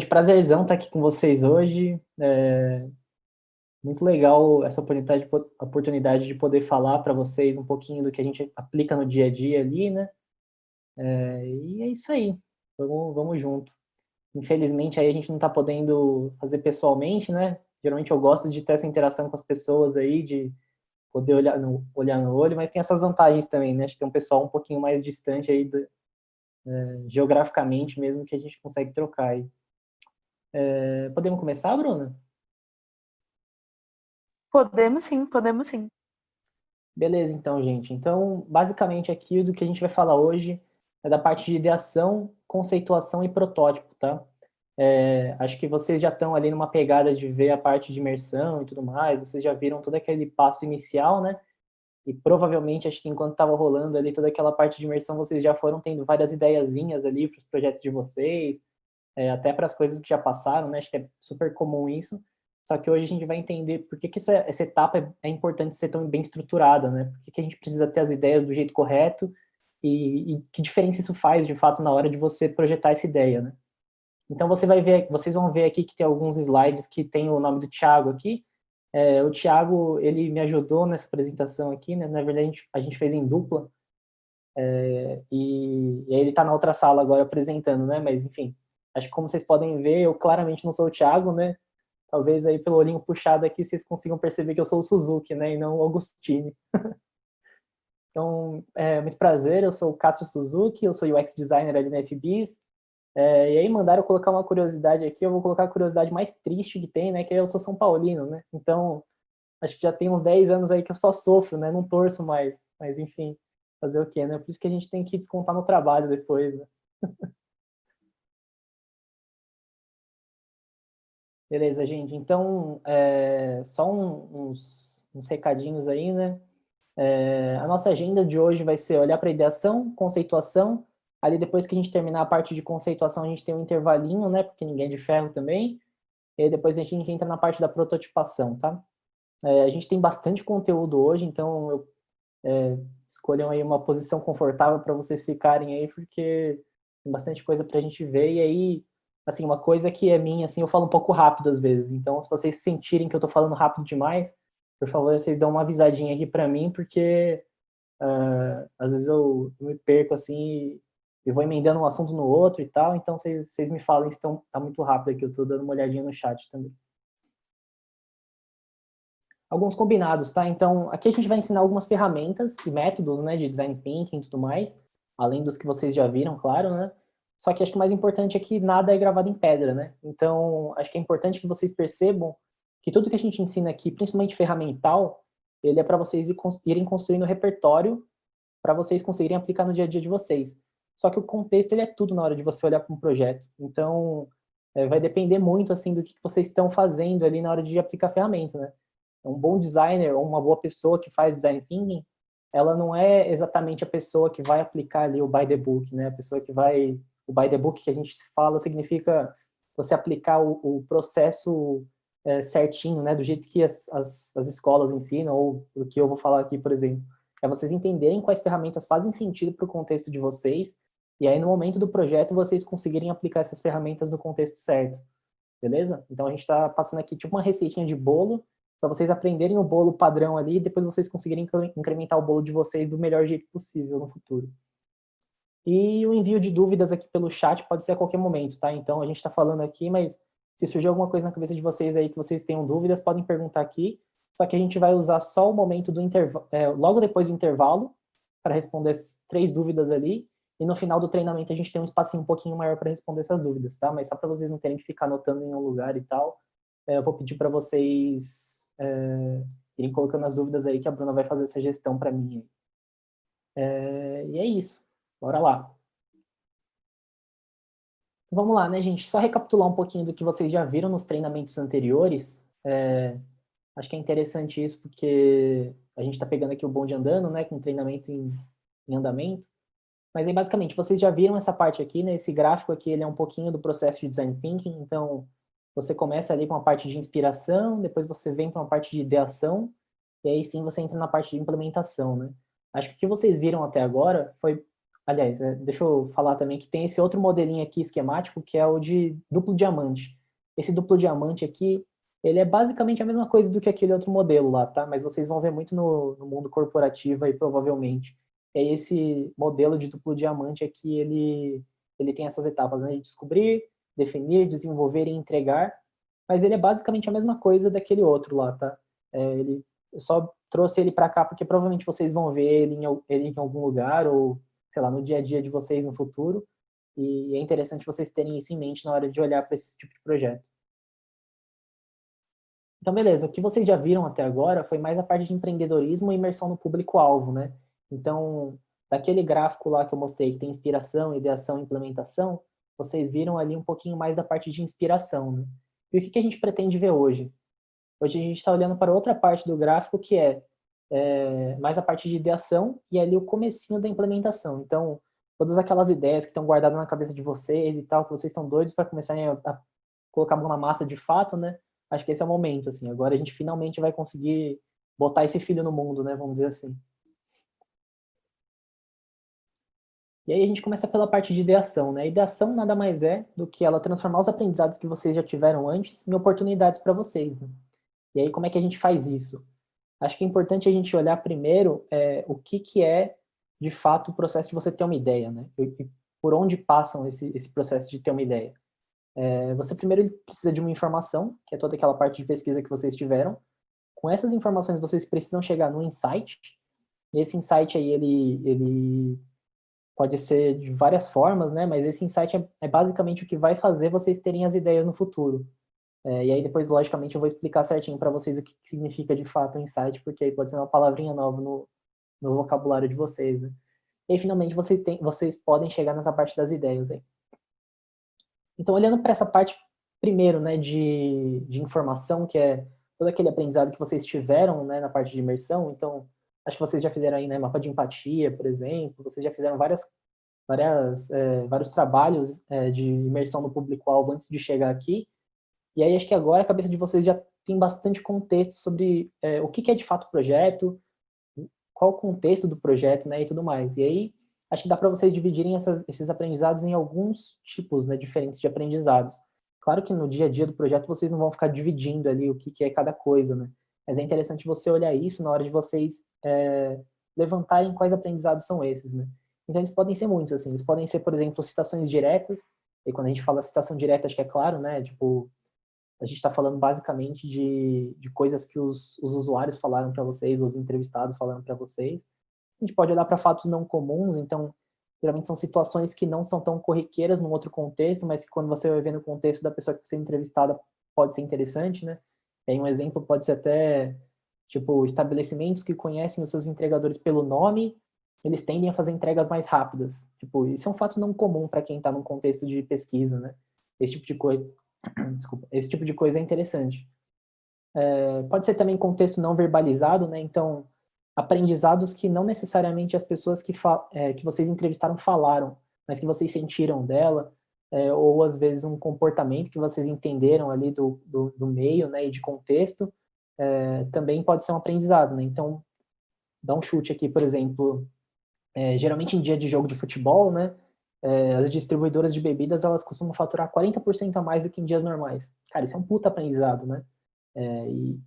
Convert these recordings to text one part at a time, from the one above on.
Gente, prazerzão estar aqui com vocês hoje. Muito legal essa oportunidade de poder falar para vocês um pouquinho do que a gente aplica no dia a dia ali, né? E é isso aí. Vamos junto. Infelizmente aí a gente não está podendo fazer pessoalmente, né? Geralmente eu gosto de ter essa interação com as pessoas aí, de poder olhar no olho, mas tem essas vantagens também, né? De ter um pessoal um pouquinho mais distante aí, geograficamente mesmo, que a gente consegue trocar aí. Podemos começar, Bruna? Podemos sim, podemos sim. Beleza, então, gente. Então, basicamente aqui do que a gente vai falar hoje é da parte de ideação, conceituação e protótipo, tá? Acho que vocês já estão ali numa pegada de ver a parte de imersão e tudo mais, vocês já viram todo aquele passo inicial, né? E provavelmente, acho que enquanto estava rolando ali toda aquela parte de imersão, vocês já foram tendo várias ideiazinhas ali para os projetos de vocês, até para as coisas que já passaram, né? Acho que é super comum isso. Só que hoje a gente vai entender por que essa etapa é importante ser tão bem estruturada, né? Por que a gente precisa ter as ideias do jeito correto e que diferença isso faz, de fato, na hora de você projetar essa ideia, né? Então vocês vão ver aqui que tem alguns slides que tem o nome do Thiago aqui. O Thiago, ele me ajudou nessa apresentação aqui, né? Na verdade, a gente fez em dupla. E aí ele está na outra sala agora apresentando, né? Mas, enfim, acho que como vocês podem ver, eu claramente não sou o Thiago, né? Talvez aí pelo olhinho puxado aqui vocês consigam perceber que eu sou o Suzuki, né? E não o Augustine. Então, muito prazer, eu sou o Cássio Suzuki, eu sou UX designer ali na FBIS. E aí mandaram colocar uma curiosidade aqui, eu vou colocar a curiosidade mais triste que tem, né? Que eu sou São Paulino, né? Então, acho que já tem uns 10 anos aí que eu só sofro, né? Não torço mais. Mas, enfim, fazer o quê, né? Por isso que a gente tem que descontar no trabalho depois, né? Beleza, gente. Então, só uns recadinhos aí, né? A nossa agenda de hoje vai ser olhar para a ideação, conceituação. Ali, depois que a gente terminar a parte de conceituação, a gente tem um intervalinho, né? Porque ninguém é de ferro também. E aí depois a gente entra na parte da prototipação, tá? A gente tem bastante conteúdo hoje, então escolham aí uma posição confortável para vocês ficarem aí, porque tem bastante coisa para a gente ver. E aí, assim, uma coisa que é minha, assim, eu falo um pouco rápido às vezes. Então, se vocês sentirem que eu estou falando rápido demais, por favor, vocês dão uma avisadinha aqui para mim, porque às vezes eu me perco assim e vou emendando um assunto no outro e tal. Então, vocês me falem se tá muito rápido aqui. Eu estou dando uma olhadinha no chat também. Alguns combinados, tá? Então, aqui a gente vai ensinar algumas ferramentas e métodos, né, de design thinking e tudo mais, além dos que vocês já viram, claro, né? Só que acho que o mais importante é que nada é gravado em pedra, né? Então, acho que é importante que vocês percebam que tudo que a gente ensina aqui, principalmente ferramental, ele é para vocês irem construindo repertório para vocês conseguirem aplicar no dia a dia de vocês. Só que o contexto, ele é tudo na hora de você olhar para um projeto. Então, vai depender muito, assim, do que vocês estão fazendo ali na hora de aplicar a ferramenta, né? Um bom designer ou uma boa pessoa que faz design thinking, ela não é exatamente a pessoa que vai aplicar ali o by the book, né? A pessoa que vai... O by the book que a gente fala significa você aplicar o processo certinho, né? Do jeito que as escolas ensinam, ou do que eu vou falar aqui, por exemplo. É vocês entenderem quais ferramentas fazem sentido para o contexto de vocês, e aí no momento do projeto vocês conseguirem aplicar essas ferramentas no contexto certo. Beleza? Então a gente está passando aqui tipo uma receitinha de bolo para vocês aprenderem o bolo padrão ali e depois vocês conseguirem incrementar o bolo de vocês do melhor jeito possível no futuro. E o envio de dúvidas aqui pelo chat pode ser a qualquer momento, tá? Então a gente está falando aqui, mas se surgir alguma coisa na cabeça de vocês aí que vocês tenham dúvidas, podem perguntar aqui. Só que a gente vai usar só o momento do intervalo, logo depois do intervalo, para responder as 3 dúvidas ali. E no final do treinamento a gente tem um espacinho um pouquinho maior para responder essas dúvidas, tá? Mas só para vocês não terem que ficar anotando em um lugar e tal, eu vou pedir para vocês irem colocando as dúvidas aí que a Bruna vai fazer essa gestão para mim. E é isso. Bora lá. Vamos lá, né, gente? Só recapitular um pouquinho do que vocês já viram nos treinamentos anteriores. Acho que é interessante isso porque a gente está pegando aqui o bonde andando, né, com treinamento em andamento. Mas aí, basicamente, vocês já viram essa parte aqui, né? Esse gráfico aqui, ele é um pouquinho do processo de design thinking. Então, você começa ali com a parte de inspiração, depois você vem para uma parte de ideação, e aí sim você entra na parte de implementação, né? Acho que o que vocês viram até agora foi Aliás, deixa eu falar também que tem esse outro modelinho aqui esquemático, que é o de duplo diamante. Esse duplo diamante aqui, ele é basicamente a mesma coisa do que aquele outro modelo lá, tá? Mas vocês vão ver muito no mundo corporativo aí, provavelmente. É esse modelo de duplo diamante aqui, ele tem essas etapas, né? De descobrir, definir, desenvolver e entregar. Mas ele é basicamente a mesma coisa daquele outro lá, tá? Eu só trouxe ele para cá porque provavelmente vocês vão ver ele em algum lugar ou sei lá, no dia a dia de vocês no futuro, e é interessante vocês terem isso em mente na hora de olhar para esse tipo de projeto. Então, beleza, o que vocês já viram até agora foi mais a parte de empreendedorismo e imersão no público-alvo, né? Então, daquele gráfico lá que eu mostrei, que tem inspiração, ideação e implementação, vocês viram ali um pouquinho mais da parte de inspiração, né? E o que a gente pretende ver hoje? Hoje a gente está olhando para outra parte do gráfico, que é mais a parte de ideação e ali o comecinho da implementação. Então, todas aquelas ideias que estão guardadas na cabeça de vocês e tal, que vocês estão doidos para começarem a colocar a mão na massa de fato, né? Acho que esse é o momento, assim. Agora a gente finalmente vai conseguir botar esse filho no mundo, né? Vamos dizer assim. E aí a gente começa pela parte de ideação, né? A ideação nada mais é do que ela transformar os aprendizados que vocês já tiveram antes em oportunidades para vocês, né? E aí como é que a gente faz isso? Acho que é importante a gente olhar primeiro o que é, de fato, o processo de você ter uma ideia, né? E por onde passam esse processo de ter uma ideia. Você primeiro precisa de uma informação, que é toda aquela parte de pesquisa que vocês tiveram. Com essas informações, vocês precisam chegar num insight. E esse insight aí, ele pode ser de várias formas, né? Mas esse insight é basicamente o que vai fazer vocês terem as ideias no futuro. E aí depois, logicamente, eu vou explicar certinho para vocês o que significa de fato um insight, porque aí pode ser uma palavrinha nova no vocabulário de vocês, né? E aí, finalmente, vocês podem chegar nessa parte das ideias aí. Então, olhando para essa parte, primeiro, né, de informação, que é todo aquele aprendizado que vocês tiveram, né, na parte de imersão, então, acho que vocês já fizeram aí, né, mapa de empatia, por exemplo, vocês já fizeram vários trabalhos de imersão no público-alvo antes de chegar aqui, e aí acho que agora a cabeça de vocês já tem bastante contexto sobre o que é de fato o projeto, qual o contexto do projeto, né, e tudo mais. E aí acho que dá para vocês dividirem esses aprendizados em alguns tipos, né, diferentes de aprendizados. Claro que no dia a dia do projeto vocês não vão ficar dividindo ali o que é cada coisa, né? Mas é interessante você olhar isso na hora de vocês levantarem quais aprendizados são esses, né? Então eles podem ser muitos, assim. Eles podem ser, por exemplo, citações diretas. E quando a gente fala citação direta, acho que é claro, né? Tipo, a gente está falando basicamente de coisas que os usuários falaram para vocês, os entrevistados falaram para vocês. A gente pode olhar para fatos não comuns, então, geralmente são situações que não são tão corriqueiras num outro contexto, mas que quando você vai ver no contexto da pessoa que está sendo entrevistada, pode ser interessante, né? E aí um exemplo pode ser até, tipo, estabelecimentos que conhecem os seus entregadores pelo nome, eles tendem a fazer entregas mais rápidas. Tipo, isso é um fato não comum para quem está num contexto de pesquisa, né? Esse tipo de coisa, desculpa, esse tipo de coisa é interessante. Pode ser também contexto não verbalizado, né? Então, aprendizados que não necessariamente as pessoas que vocês entrevistaram falaram, mas que vocês sentiram dela, ou às vezes um comportamento que vocês entenderam ali do meio, né, e de contexto, também pode ser um aprendizado, né? Então, dá um chute aqui, por exemplo, geralmente em dia de jogo de futebol, né, as distribuidoras de bebidas, elas costumam faturar 40% a mais do que em dias normais. Cara, isso é um puta aprendizado, né? É, e,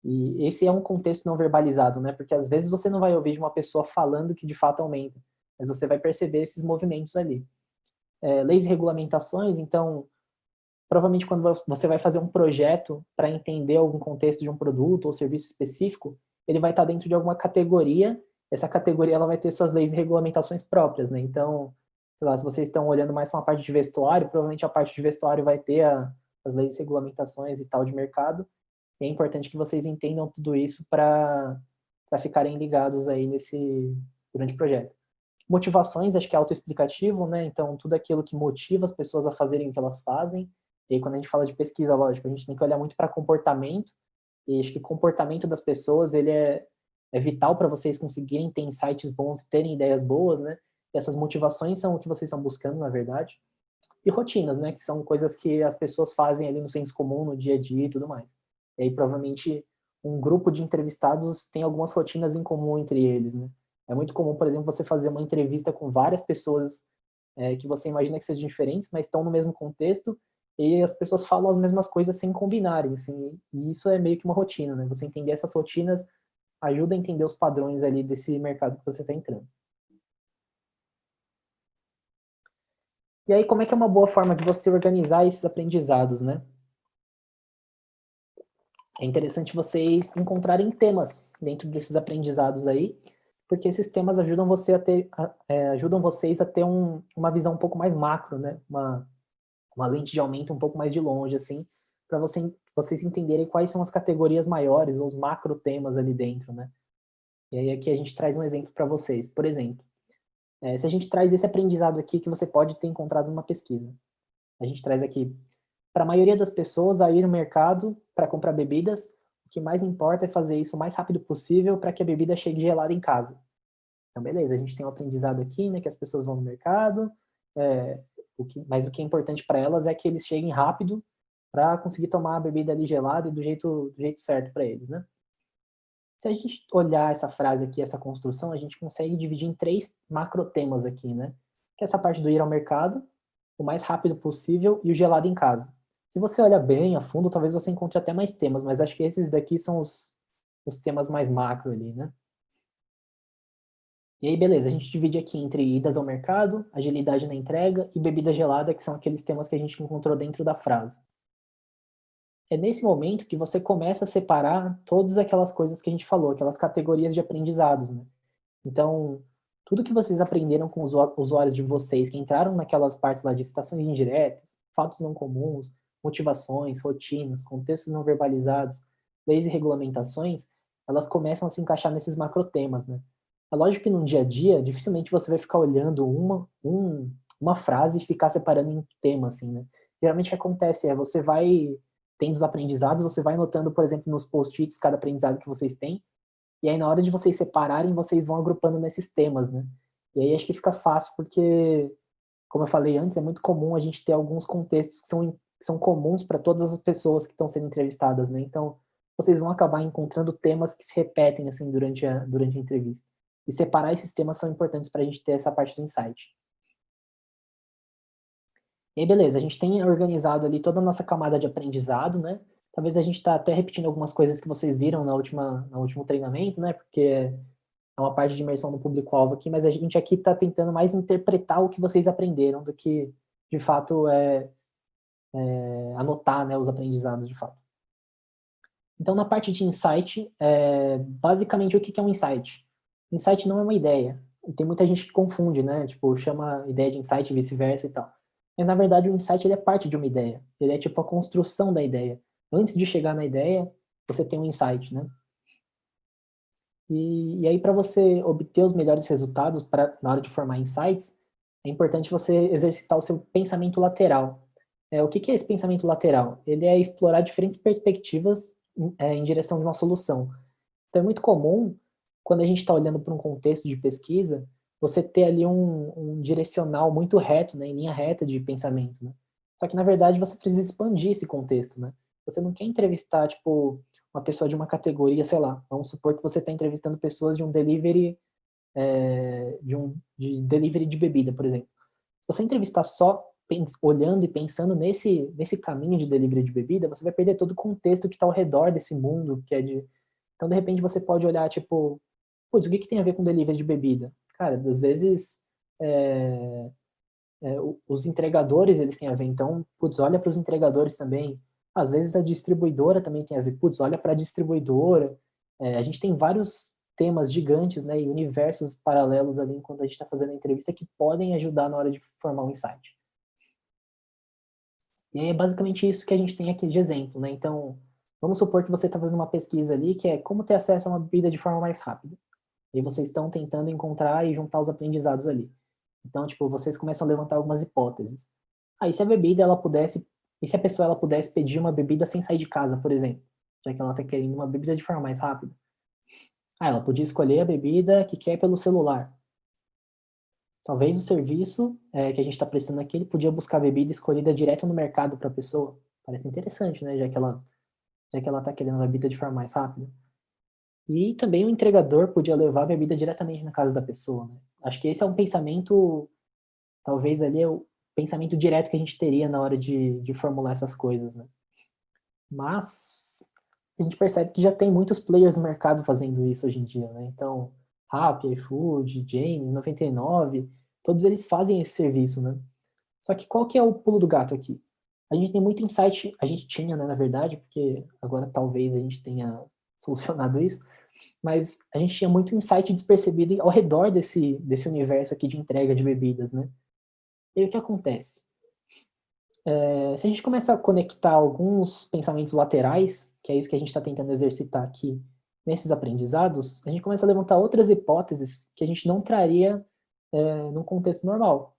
e esse é um contexto não verbalizado, né? Porque às vezes você não vai ouvir de uma pessoa falando que de fato aumenta, mas você vai perceber esses movimentos ali. Leis e regulamentações, então, provavelmente quando você vai fazer um projeto para entender algum contexto de um produto ou serviço específico, ele vai estar dentro de alguma categoria, essa categoria ela vai ter suas leis e regulamentações próprias, né? Então, sei lá, se vocês estão olhando mais para uma parte de vestuário, provavelmente a parte de vestuário vai ter as leis e regulamentações e tal de mercado, e é importante que vocês entendam tudo isso para ficarem ligados aí durante o projeto. Motivações, acho que é autoexplicativo, né? Então, tudo aquilo que motiva as pessoas a fazerem o que elas fazem. E aí, quando a gente fala de pesquisa, lógico, a gente tem que olhar muito para comportamento. E acho que o comportamento das pessoas, ele é vital para vocês conseguirem ter insights bons e terem ideias boas, né? E essas motivações são o que vocês estão buscando, na verdade. E rotinas, né? Que são coisas que as pessoas fazem ali no senso comum, no dia a dia e tudo mais. E aí, provavelmente, um grupo de entrevistados tem algumas rotinas em comum entre eles, né? É muito comum, por exemplo, você fazer uma entrevista com várias pessoas que você imagina que sejam diferentes, mas estão no mesmo contexto, e as pessoas falam as mesmas coisas sem combinarem, assim, e isso é meio que uma rotina, né? Você entender essas rotinas ajuda a entender os padrões ali desse mercado que você está entrando. E aí, como é que é uma boa forma de você organizar esses aprendizados, né? É interessante vocês encontrarem temas dentro desses aprendizados aí, porque esses temas ajudam ajudam vocês a ter uma visão um pouco mais macro, né? Uma lente de aumento um pouco mais de longe, assim, para vocês entenderem quais são as categorias maiores, ou os macro temas ali dentro, né? E aí aqui a gente traz um exemplo para vocês. Por exemplo, se a gente traz esse aprendizado aqui que você pode ter encontrado numa pesquisa. A gente traz aqui, para a maioria das pessoas, a ir no mercado para comprar bebidas, o que mais importa é fazer isso o mais rápido possível para que a bebida chegue gelada em casa. Então, beleza, a gente tem um aprendizado aqui, né, que as pessoas vão no mercado, mas o que é importante para elas é que eles cheguem rápido para conseguir tomar a bebida ali gelada e do jeito certo para eles, né? Se a gente olhar essa frase aqui, essa construção, a gente consegue dividir em 3 macrotemas aqui, né? Que é essa parte do ir ao mercado, o mais rápido possível e o gelado em casa. Se você olha bem a fundo, talvez você encontre até mais temas, mas acho que esses daqui são os temas mais macro ali, né? E aí, beleza, a gente divide aqui entre idas ao mercado, agilidade na entrega e bebida gelada, que são aqueles temas que a gente encontrou dentro da frase. É nesse momento que você começa a separar todas aquelas coisas que a gente falou, aquelas categorias de aprendizados, né? Então, tudo que vocês aprenderam com os usuários de vocês, que entraram naquelas partes lá de citações indiretas, fatos não comuns, motivações, rotinas, contextos não verbalizados, leis e regulamentações, elas começam a se encaixar nesses macrotemas, né? É lógico que no dia a dia, dificilmente você vai ficar olhando uma frase e ficar separando em tema, assim, né? Geralmente o que acontece você vai tendo os aprendizados, você vai anotando, por exemplo, nos post-its cada aprendizado que vocês têm, e aí na hora de vocês separarem, vocês vão agrupando nesses temas, né? E aí acho que fica fácil, porque, como eu falei antes, é muito comum a gente ter alguns contextos que são comuns para todas as pessoas que estão sendo entrevistadas, né? Então, vocês vão acabar encontrando temas que se repetem, assim, durante a entrevista. E separar esses temas são importantes para a gente ter essa parte do insight. E aí, beleza, a gente tem organizado ali toda a nossa camada de aprendizado, né? Talvez a gente está até repetindo algumas coisas que vocês viram no último treinamento, né? Porque é uma parte de imersão no público-alvo aqui, mas a gente aqui está tentando mais interpretar o que vocês aprenderam do que, de fato, anotar, né, os aprendizados, de fato. Então, na parte de insight, basicamente, o que é um insight? Insight não é uma ideia. E tem muita gente que confunde, né? Tipo, chama ideia de insight e vice-versa e tal. Mas, na verdade, o insight ele é parte de uma ideia. Ele é tipo a construção da ideia. Antes de chegar na ideia, você tem um insight, né? E aí, para você obter os melhores resultados na hora de formar insights, é importante você exercitar o seu pensamento lateral. O que é esse pensamento lateral? Ele é explorar diferentes perspectivas em direção de uma solução. Então, é muito comum, quando a gente está olhando para um contexto de pesquisa, você ter ali um direcional muito reto, né, em linha reta de pensamento. Né? Só que, na verdade, você precisa expandir esse contexto. Né? Você não quer entrevistar, tipo, uma pessoa de uma categoria, sei lá, vamos supor que você está entrevistando pessoas de um delivery, de delivery de bebida, por exemplo. Se você entrevistar só olhando e pensando nesse caminho de delivery de bebida, você vai perder todo o contexto que está ao redor desse mundo, que é de... Então, de repente, você pode olhar, tipo, putz, o que tem a ver com delivery de bebida? Cara, às vezes, os entregadores, eles têm a ver. Então, putz, olha para os entregadores também. Às vezes, a distribuidora também tem a ver. Putz, olha para a distribuidora. A gente tem vários temas gigantes, né, e universos paralelos ali enquanto a gente está fazendo a entrevista que podem ajudar na hora de formar um insight. E aí é basicamente isso que a gente tem aqui de exemplo, né? Então, vamos supor que você está fazendo uma pesquisa ali que é como ter acesso a uma bebida de forma mais rápida. E vocês estão tentando encontrar e juntar os aprendizados ali. Então, tipo, vocês começam a levantar algumas hipóteses. E se a bebida, ela pudesse... E se a pessoa, ela pudesse pedir uma bebida sem sair de casa, por exemplo? Já que ela está querendo uma bebida de forma mais rápida. Ela podia escolher a bebida que quer pelo celular. Talvez o serviço que a gente está prestando aqui, ele podia buscar a bebida escolhida direto no mercado para a pessoa. Parece interessante, né? Já que ela está querendo a bebida de forma mais rápida. E também o entregador podia levar a bebida diretamente na casa da pessoa, né? Acho que esse é um pensamento, talvez ali é o pensamento direto que a gente teria na hora de formular essas coisas, né? Mas a gente percebe que já tem muitos players no mercado fazendo isso hoje em dia, né? Então, Rappi, iFood, James, 99, todos eles fazem esse serviço, né? Só que qual que é o pulo do gato aqui? A gente tem muito insight, a gente tinha, né, na verdade, porque agora talvez a gente tenha solucionado isso, mas a gente tinha muito insight despercebido ao redor desse universo aqui de entrega de bebidas, né? E aí o que acontece? Se a gente começa a conectar alguns pensamentos laterais, que é isso que a gente está tentando exercitar aqui nesses aprendizados, a gente começa a levantar outras hipóteses que a gente não traria num contexto normal.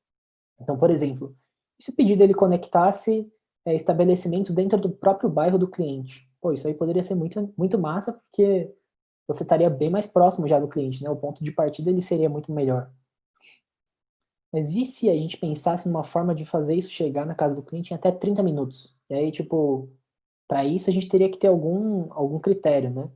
Então, por exemplo, e se o pedido ele conectasse estabelecimentos dentro do próprio bairro do cliente? Pô, isso aí poderia ser muito, muito massa, porque você estaria bem mais próximo já do cliente, né? O ponto de partida ele seria muito melhor. Mas e se a gente pensasse numa forma de fazer isso chegar na casa do cliente em até 30 minutos? E aí, tipo, para isso a gente teria que ter algum critério, né?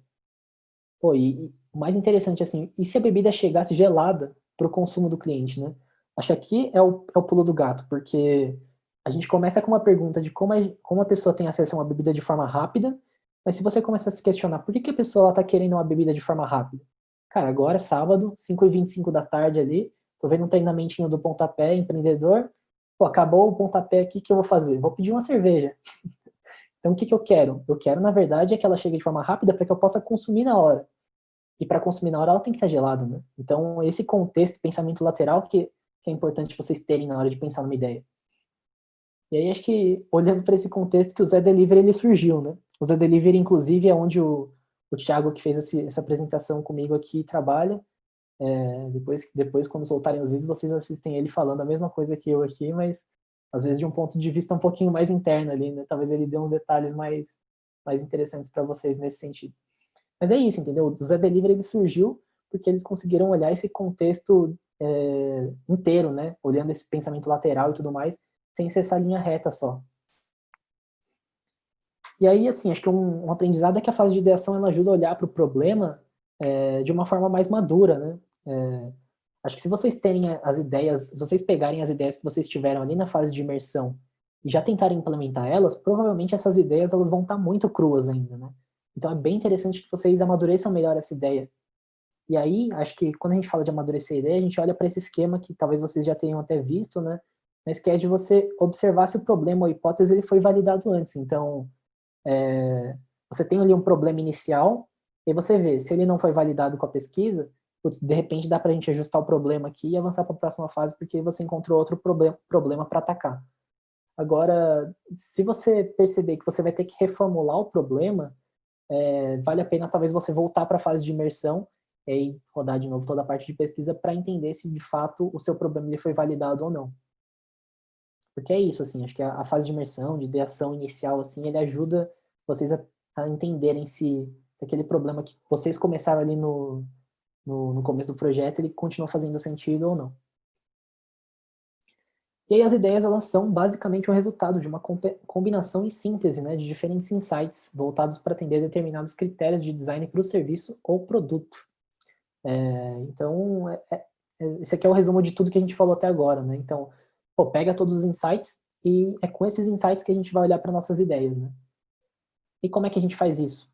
Pô, e o mais interessante, assim, e se a bebida chegasse gelada para o consumo do cliente, né? Acho que aqui é o pulo do gato, porque a gente começa com uma pergunta de como a pessoa tem acesso a uma bebida de forma rápida, mas se você começa a se questionar por que, que a pessoa está querendo uma bebida de forma rápida? Cara, agora é sábado, 5h25 da tarde ali, tô vendo um treinamentinho do pontapé empreendedor, pô, acabou o pontapé aqui, o que eu vou fazer? Vou pedir uma cerveja. Então, o que, que eu quero? Eu quero, na verdade, é que ela chegue de forma rápida para que eu possa consumir na hora. E para consumir na hora, ela tem que estar gelada, né? Então, esse contexto, pensamento lateral, que é importante vocês terem na hora de pensar numa ideia. E aí, acho que, olhando para esse contexto, que o Zé Delivery, ele surgiu, né? O Zé Delivery, inclusive, é onde o Thiago, que fez essa apresentação comigo aqui, trabalha. Depois, quando soltarem os vídeos, vocês assistem ele falando a mesma coisa que eu aqui, mas às vezes de um ponto de vista um pouquinho mais interno ali, né? Talvez ele dê uns detalhes mais interessantes para vocês nesse sentido. Mas é isso, entendeu? O Zé Delivery ele surgiu porque eles conseguiram olhar esse contexto inteiro, né? Olhando esse pensamento lateral e tudo mais, sem ser essa linha reta só. E aí, assim, acho que um aprendizado é que a fase de ideação ela ajuda a olhar para o problema de uma forma mais madura, né? Acho que se vocês terem as ideias, se vocês pegarem as ideias que vocês tiveram ali na fase de imersão e já tentarem implementar elas, provavelmente essas ideias elas vão estar muito cruas ainda, né? Então é bem interessante que vocês amadureçam melhor essa ideia. E aí, acho que quando a gente fala de amadurecer a ideia, a gente olha para esse esquema que talvez vocês já tenham até visto, né? Mas que é de você observar se o problema ou a hipótese ele foi validado antes. Então, você tem ali um problema inicial, e você vê, se ele não foi validado com a pesquisa, putz, de repente dá para a gente ajustar o problema aqui e avançar para a próxima fase, porque você encontrou outro problema para atacar. Agora, se você perceber que você vai ter que reformular o problema, vale a pena talvez você voltar para a fase de imersão e rodar de novo toda a parte de pesquisa para entender se de fato o seu problema ele foi validado ou não. Porque é isso, assim, acho que a fase de imersão, de ideação inicial, assim, ele ajuda vocês a entenderem se aquele problema que vocês começaram ali no começo do projeto, ele continua fazendo sentido ou não. E aí as ideias, elas são basicamente o resultado de uma combinação e síntese, né, de diferentes insights voltados para atender determinados critérios de design para o serviço ou produto. Então, esse aqui é o resumo de tudo que a gente falou até agora, né? Então, pô, pega todos os insights e é com esses insights que a gente vai olhar para nossas ideias, né? E como é que a gente faz isso?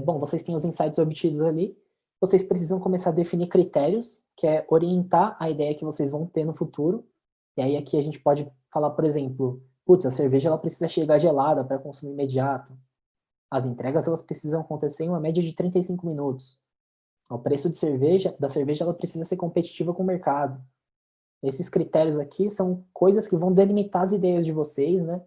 Bom, vocês têm os insights obtidos ali, vocês precisam começar a definir critérios, que é orientar a ideia que vocês vão ter no futuro. E aí aqui a gente pode falar, por exemplo, putz, a cerveja ela precisa chegar gelada para consumo imediato. As entregas elas precisam acontecer em uma média de 35 minutos. O preço da cerveja ela precisa ser competitiva com o mercado. Esses critérios aqui são coisas que vão delimitar as ideias de vocês, né?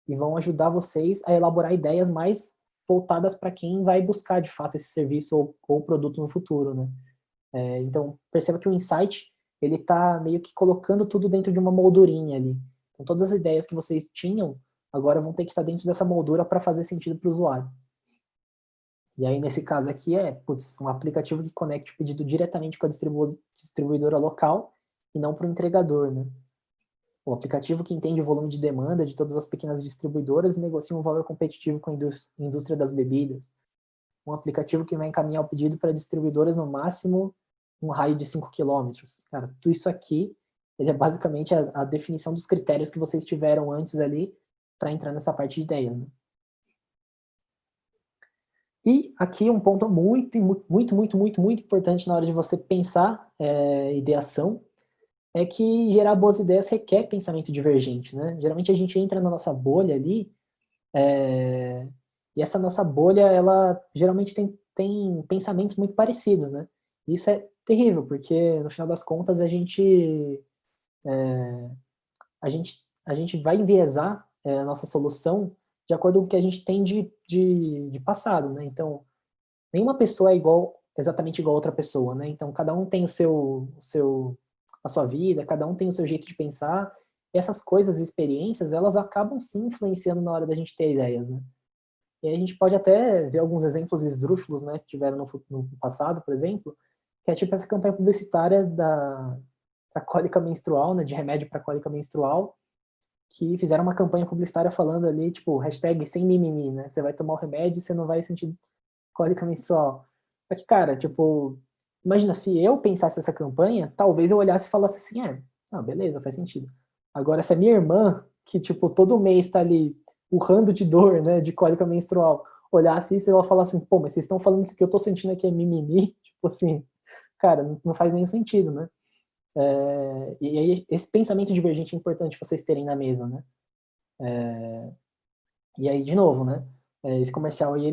E vão ajudar vocês a elaborar ideias mais voltadas para quem vai buscar de fato esse serviço ou produto no futuro, né? Então, perceba que o insight, ele está meio que colocando tudo dentro de uma moldurinha ali. Então, todas as ideias que vocês tinham, agora vão ter que estar dentro dessa moldura para fazer sentido para o usuário. E aí, nesse caso aqui, putz, um aplicativo que conecte o pedido diretamente com a distribuidora local e não para o entregador, né? O aplicativo que entende o volume de demanda de todas as pequenas distribuidoras e negocia um valor competitivo com a indústria das bebidas. um aplicativo que vai encaminhar o pedido para distribuidoras no máximo um raio de 5 quilômetros. Cara, tudo isso aqui, ele é basicamente a definição dos critérios que vocês tiveram antes ali para entrar nessa parte de ideias, né? E aqui um ponto muito importante na hora de você pensar ideação, é que gerar boas ideias requer pensamento divergente, né? Geralmente a gente entra na nossa bolha ali, e essa nossa bolha, ela geralmente tem pensamentos muito parecidos, né? Isso é terrível, porque no final das contas a gente vai enviesar a nossa solução de acordo com o que a gente tem de passado, né? Então, nenhuma pessoa é exatamente igual a outra pessoa, né? Então, cada um tem a sua vida, cada um tem o seu jeito de pensar. E essas coisas e experiências, elas acabam sim influenciando na hora da gente ter ideias, né? E aí a gente pode até ver alguns exemplos esdrúxulos, né, que tiveram no passado, por exemplo, que é tipo essa campanha publicitária da cólica menstrual, né, de remédio para cólica menstrual, que fizeram uma campanha publicitária falando ali, tipo, hashtag sem mimimi, né? Você vai tomar o remédio e você não vai sentir cólica menstrual. Só que, cara, tipo, imagina, se eu pensasse essa campanha, talvez eu olhasse e falasse assim, beleza, faz sentido. Agora, se a minha irmã, que, tipo, todo mês tá ali urrando de dor, né, de cólica menstrual, olhasse isso e ela falasse assim, pô, mas vocês estão falando que o que eu tô sentindo aqui é mimimi, tipo assim, cara, não faz nenhum sentido, né? E aí, esse pensamento divergente é importante vocês terem na mesa, né? E aí, de novo, né? Esse comercial aí,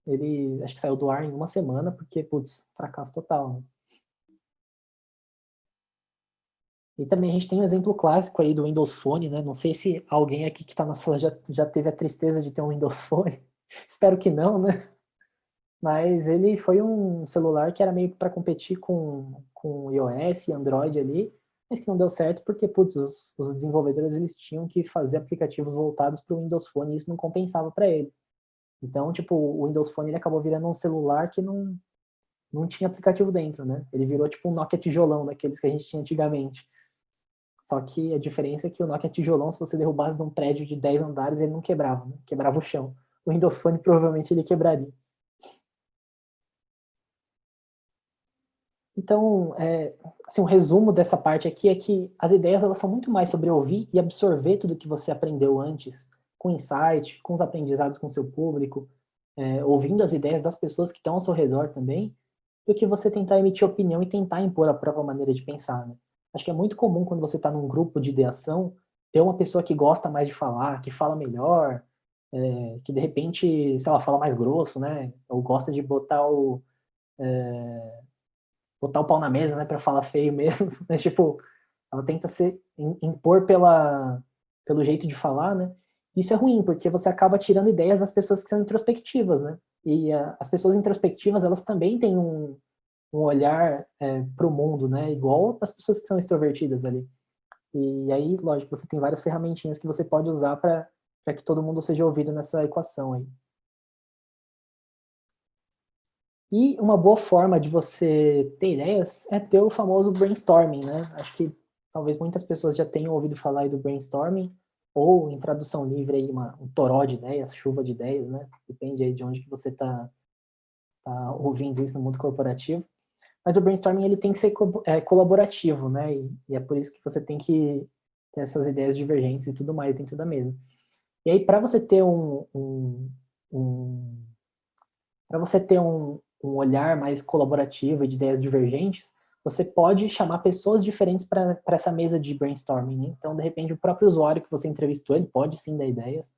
ele acho que saiu do ar em uma semana, porque, putz, fracasso total, né? E também a gente tem um exemplo clássico aí do Windows Phone, né? Não sei se alguém aqui que está na sala já teve a tristeza de ter um Windows Phone. Espero que não, né? Mas ele foi um celular que era meio que para competir com iOS e Android ali, mas que não deu certo porque, putz, os desenvolvedores eles tinham que fazer aplicativos voltados para o Windows Phone e isso não compensava para ele. Então, tipo, o Windows Phone ele acabou virando um celular que não tinha aplicativo dentro, né? Ele virou tipo um Nokia tijolão, daqueles que a gente tinha antigamente. Só que a diferença é que o Nokia tijolão, se você derrubasse de um prédio de 10 andares, ele não quebrava, né? Quebrava o chão. O Windows Phone provavelmente ele quebraria. Então, assim, um resumo dessa parte aqui é que as ideias elas são muito mais sobre ouvir e absorver tudo que você aprendeu antes, com insight, com os aprendizados com seu público, ouvindo as ideias das pessoas que estão ao seu redor também, do que você tentar emitir opinião e tentar impor a própria maneira de pensar, né? Acho que é muito comum quando você está num grupo de ideação, ter uma pessoa que gosta mais de falar, que fala melhor, que de repente, sei lá, fala mais grosso, né? Ou gosta de botar o pau na mesa, né, para falar feio mesmo, mas tipo, ela tenta impor pelo jeito de falar, né? Isso é ruim, porque você acaba tirando ideias das pessoas que são introspectivas, né? E as pessoas introspectivas, elas também têm um olhar para o mundo, né? Igual as pessoas que são extrovertidas ali. E aí, lógico, você tem várias ferramentinhas que você pode usar para que todo mundo seja ouvido nessa equação aí. E uma boa forma de você ter ideias é ter o famoso brainstorming, né? Acho que talvez muitas pessoas já tenham ouvido falar aí do brainstorming, ou em tradução livre aí um toró de ideias, chuva de ideias, né? Depende aí de onde que você tá ouvindo isso no mundo corporativo. Mas o brainstorming ele tem que ser colaborativo, né? E é por isso que você tem que ter essas ideias divergentes e tudo mais dentro da mesa. E aí, para você ter para você ter um olhar mais colaborativo e de ideias divergentes, você pode chamar pessoas diferentes para essa mesa de brainstorming, né? Então, de repente, o próprio usuário que você entrevistou, ele pode sim dar ideias.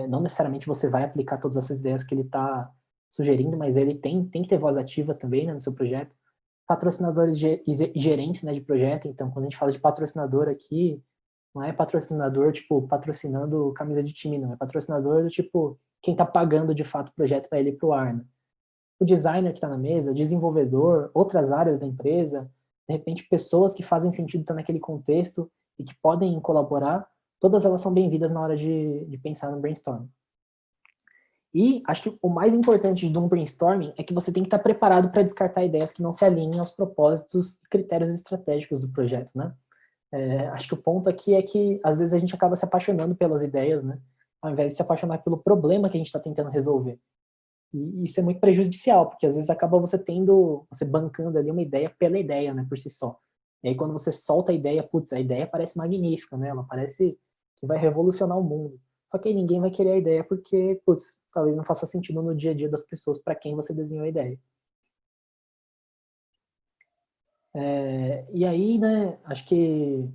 Não necessariamente você vai aplicar todas essas ideias que ele está sugerindo, mas ele tem que ter voz ativa também, né, no seu projeto. Patrocinadores e gerentes, né, de projeto. Então, quando a gente fala de patrocinador aqui, não é patrocinador, tipo, patrocinando camisa de time, não. É patrocinador, tipo, quem está pagando de fato o projeto para ele ir para o ar, né? O designer que está na mesa, desenvolvedor, outras áreas da empresa, de repente pessoas que fazem sentido estar naquele contexto e que podem colaborar, todas elas são bem-vindas na hora de pensar no brainstorming. E acho que o mais importante de um brainstorming é que você tem que estar preparado para descartar ideias que não se alinhem aos propósitos e critérios estratégicos do projeto, né? Acho que o ponto aqui é que às vezes a gente acaba se apaixonando pelas ideias, né? Ao invés de se apaixonar pelo problema que a gente está tentando resolver. E isso é muito prejudicial, porque às vezes acaba você bancando ali uma ideia pela ideia, né, por si só. E aí quando você solta a ideia, putz, a ideia parece magnífica, né, ela parece que vai revolucionar o mundo. Só que aí ninguém vai querer a ideia porque, putz, talvez não faça sentido no dia a dia das pessoas para quem você desenhou a ideia. E aí, né, acho que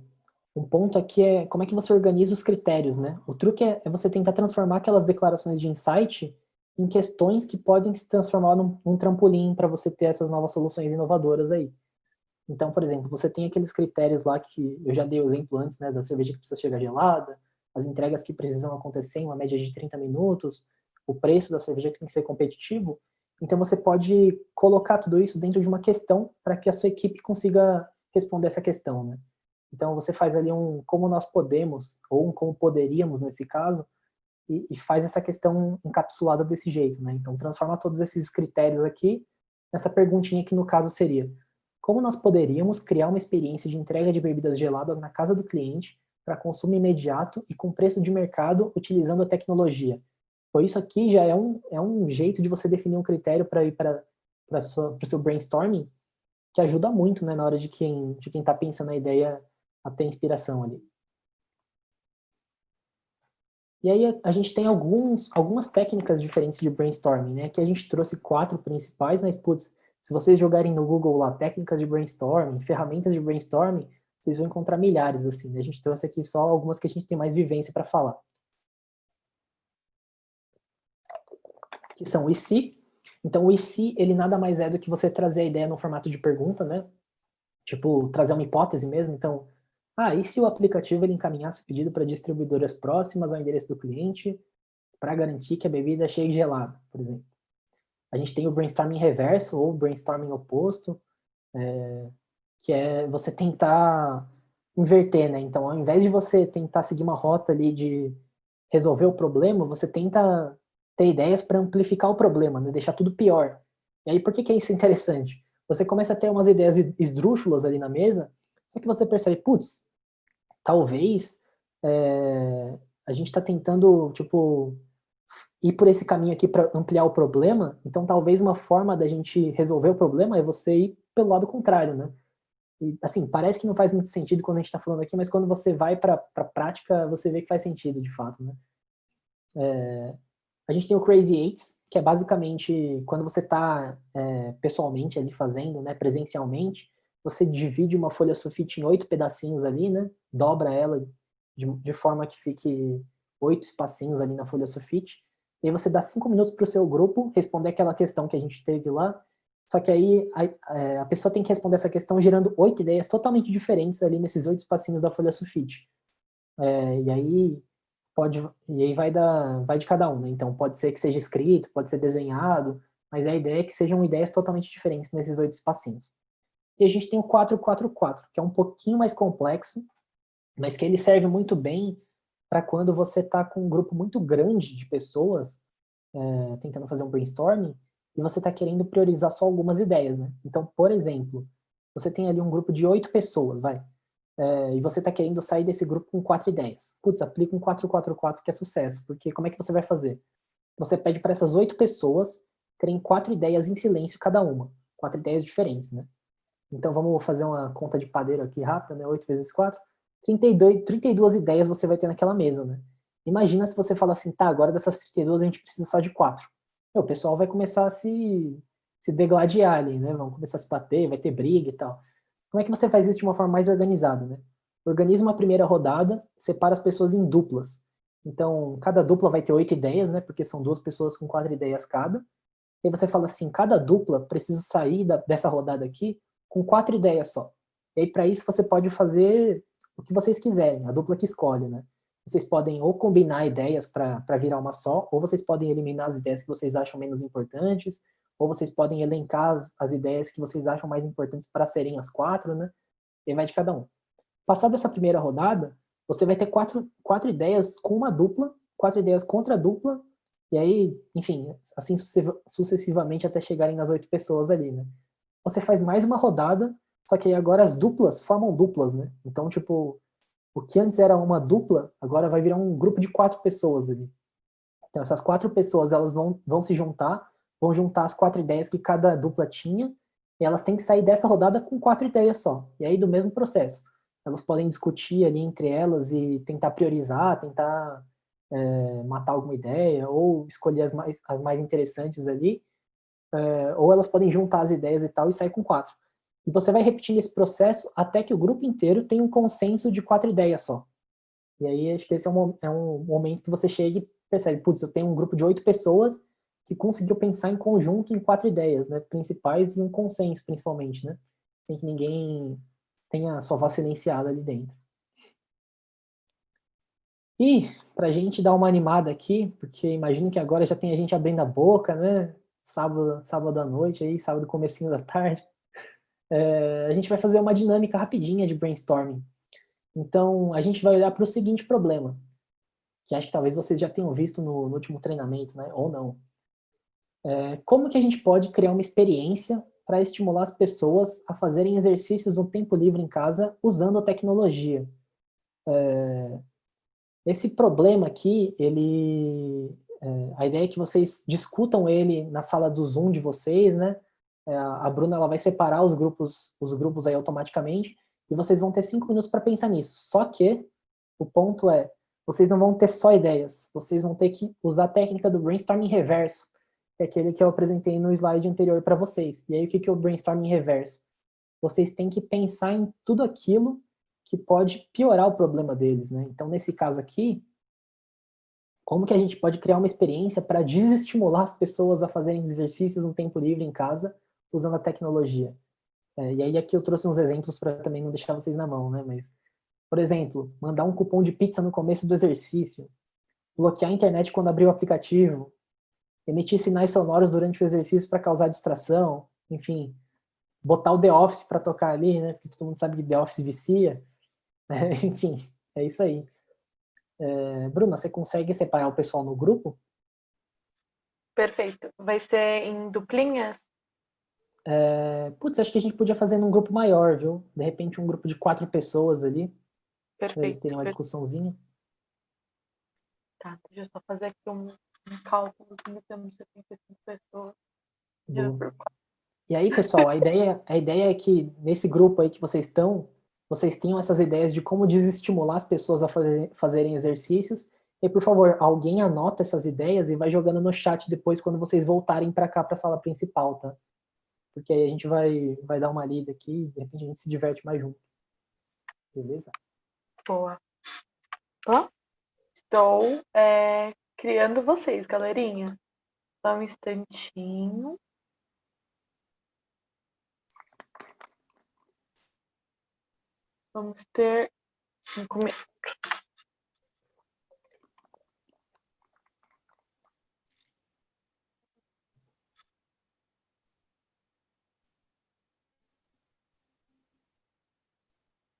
um ponto aqui é como é que você organiza os critérios, né? O truque é você tentar transformar aquelas declarações de insight em questões que podem se transformar num trampolim para você ter essas novas soluções inovadoras aí. Então, por exemplo, você tem aqueles critérios lá que eu já dei o exemplo antes, né, da cerveja que precisa chegar gelada, as entregas que precisam acontecer em uma média de 30 minutos, o preço da cerveja tem que ser competitivo. Então, você pode colocar tudo isso dentro de uma questão para que a sua equipe consiga responder essa questão, né? Então, você faz ali um como nós podemos, ou um como poderíamos nesse caso, e faz essa questão encapsulada desse jeito, né? Então, transforma todos esses critérios aqui nessa perguntinha que no caso seria: como nós poderíamos criar uma experiência de entrega de bebidas geladas na casa do cliente para consumo imediato e com preço de mercado utilizando a tecnologia? Por isso aqui já é um jeito de você definir um critério para ir para o seu brainstorming que ajuda muito, né, na hora de quem está pensando a ideia a ter inspiração ali. E aí a gente tem algumas técnicas diferentes de brainstorming, né? Aqui a gente trouxe 4 principais, mas, putz, se vocês jogarem no Google lá, técnicas de brainstorming, ferramentas de brainstorming, vocês vão encontrar milhares, assim, né? A gente trouxe aqui só algumas que a gente tem mais vivência para falar. Que são o e se. Então, o e se, ele nada mais é do que você trazer a ideia no formato de pergunta, né? Tipo, trazer uma hipótese mesmo. Então, e se o aplicativo ele encaminhasse o pedido para distribuidoras próximas ao endereço do cliente para garantir que a bebida chegue gelada, por exemplo? A gente tem o brainstorming reverso ou brainstorming oposto, que é você tentar inverter, né? Então, ao invés de você tentar seguir uma rota ali de resolver o problema, você tenta ter ideias para amplificar o problema, né? Deixar tudo pior. E aí, por que que é isso interessante? Você começa a ter umas ideias esdrúxulas ali na mesa, só que você percebe, putz, talvez a gente está tentando, tipo, ir por esse caminho aqui para ampliar o problema, então talvez uma forma da gente resolver o problema é você ir pelo lado contrário, né? E, assim, parece que não faz muito sentido quando a gente está falando aqui, mas quando você vai para a prática, você vê que faz sentido, de fato, né? A gente tem o Crazy Eights, que é basicamente quando você está pessoalmente ali fazendo, né, presencialmente, você divide uma folha sulfite em 8 pedacinhos ali, né? Dobra ela de forma que fique 8 espacinhos ali na folha sulfite. E aí você dá 5 minutos para o seu grupo responder aquela questão que a gente teve lá. Só que aí a pessoa tem que responder essa questão gerando 8 ideias totalmente diferentes ali nesses 8 espacinhos da folha sulfite. E aí vai de cada um, né? Então pode ser que seja escrito, pode ser desenhado, mas a ideia é que sejam ideias totalmente diferentes nesses 8 espacinhos. E a gente tem o 4-4-4, que é um pouquinho mais complexo, mas que ele serve muito bem para quando você está com um grupo muito grande de pessoas tentando fazer um brainstorming e você está querendo priorizar só algumas ideias, né? Então, por exemplo, você tem ali um grupo de 8 pessoas, vai, e você está querendo sair desse grupo com 4 ideias. Putz, aplica um 4-4-4 que é sucesso, porque como é que você vai fazer? Você pede para essas 8 pessoas terem 4 ideias em silêncio cada uma, 4 ideias diferentes, né? Então vamos fazer uma conta de padeiro aqui rápida, né? 8 vezes 4. 32 ideias você vai ter naquela mesa, né? Imagina se você fala assim, tá, agora dessas 32 a gente precisa só de 4. O pessoal vai começar a se degladiar ali, né? Vão começar a se bater, vai ter briga e tal. Como é que você faz isso de uma forma mais organizada, né? Organiza uma primeira rodada, separa as pessoas em duplas. Então, cada dupla vai ter 8 ideias, né? Porque são 2 pessoas com 4 ideias cada. E aí você fala assim, cada dupla precisa sair dessa rodada aqui com 4 ideias só. E aí, para isso, você pode fazer o que vocês quiserem, a dupla que escolhe, né? Vocês podem ou combinar ideias para virar uma só, ou vocês podem eliminar as ideias que vocês acham menos importantes, ou vocês podem elencar as ideias que vocês acham mais importantes para serem as 4, né? E aí vai de cada um. Passada essa primeira rodada, você vai ter quatro ideias com uma dupla, 4 ideias contra a dupla, e aí, enfim, assim sucessivamente até chegarem nas 8 pessoas ali, né? Você faz mais uma rodada, só que aí agora as duplas formam duplas, né? Então, tipo, o que antes era uma dupla, agora vai virar um grupo de 4 pessoas ali. Então, essas 4 pessoas, elas vão se juntar vão juntar as 4 ideias que cada dupla tinha, e elas têm que sair dessa rodada com 4 ideias só. E aí, do mesmo processo. Elas podem discutir ali entre elas e tentar priorizar, tentar matar alguma ideia, ou escolher as mais interessantes ali, ou elas podem juntar as ideias e tal e sair com 4. E você vai repetindo esse processo até que o grupo inteiro tenha um consenso de 4 ideias só. E aí acho que esse é um momento que você chega e percebe, putz, eu tenho um grupo de 8 pessoas que conseguiu pensar em conjunto em 4 ideias, né, principais e um consenso, principalmente, né, sem que ninguém tenha a sua voz silenciada ali dentro. E para a gente dar uma animada aqui, porque imagino que agora já tem a gente abrindo a boca, né, sábado à noite, aí, sábado comecinho da tarde, a gente vai fazer uma dinâmica rapidinha de brainstorming. Então, a gente vai olhar para o seguinte problema, que acho que talvez vocês já tenham visto no último treinamento, né? Ou não. Como que a gente pode criar uma experiência para estimular as pessoas a fazerem exercícios no tempo livre em casa usando a tecnologia? Esse problema aqui, a ideia é que vocês discutam ele na sala do Zoom de vocês, né? A Bruna ela vai separar os grupos aí automaticamente e vocês vão ter 5 minutos para pensar nisso. Só que o ponto é, vocês não vão ter só ideias, vocês vão ter que usar a técnica do brainstorming reverso, que é aquele que eu apresentei no slide anterior para vocês. E aí o que é o brainstorming reverso? Vocês têm que pensar em tudo aquilo que pode piorar o problema deles, né? Então, nesse caso aqui, como que a gente pode criar uma experiência para desestimular as pessoas a fazerem exercícios no tempo livre em casa usando a tecnologia? E aí aqui eu trouxe uns exemplos para também não deixar vocês na mão, né? Mas, por exemplo, mandar um cupom de pizza no começo do exercício, bloquear a internet quando abrir o aplicativo, emitir sinais sonoros durante o exercício para causar distração, enfim, botar o The Office para tocar ali, né? Porque todo mundo sabe que The Office vicia. Enfim, é isso aí. Bruna, você consegue separar o pessoal no grupo? Perfeito. Vai ser em duplinhas? Putz, acho que a gente podia fazer num grupo maior, viu? De repente um grupo de 4 pessoas ali, para eles Perfeito. terem uma discussãozinha. Tá, deixa eu só fazer aqui um cálculo. Temos 75 pessoas. Boa. E aí, pessoal, a ideia é que nesse grupo aí que vocês estão, vocês tenham essas ideias de como desestimular as pessoas a fazerem exercícios. E, por favor, alguém anota essas ideias e vai jogando no chat depois quando vocês voltarem para cá, para a sala principal, tá? Porque aí a gente vai dar uma lida aqui e de repente a gente se diverte mais junto. Beleza? Boa. Ó, estou criando vocês, galerinha. Só um instantinho. Vamos ter 5 minutos.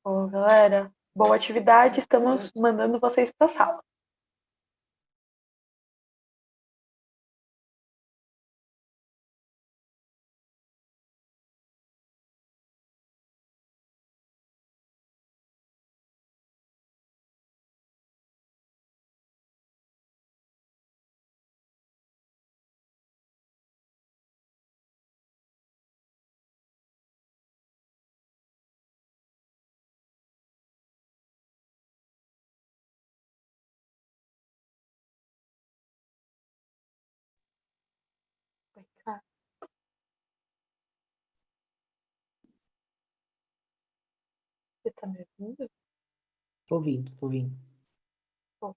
Bom, galera, boa atividade. Estamos mandando vocês para a sala. Você tá me ouvindo? Tô ouvindo, tô ouvindo. Bom.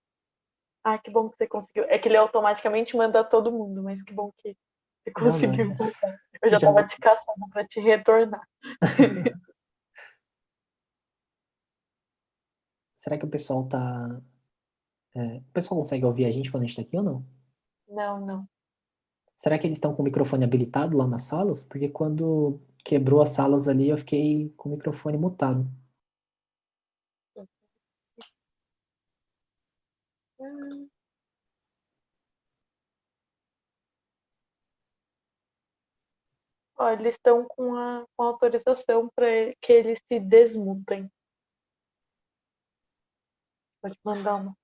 Ah, que bom que você conseguiu. É que ele automaticamente manda todo mundo, mas que bom que você Não, não. conseguiu voltar. Eu já tava Já... te caçando para te retornar. Será que o pessoal tá. O pessoal consegue ouvir a gente quando a gente tá aqui ou não? Não, não. Será que eles estão com o microfone habilitado lá nas salas? Porque quando quebrou as salas ali, eu fiquei com o microfone mutado. Ó, eles estão com a autorização para que eles se desmutem. Pode mandar uma.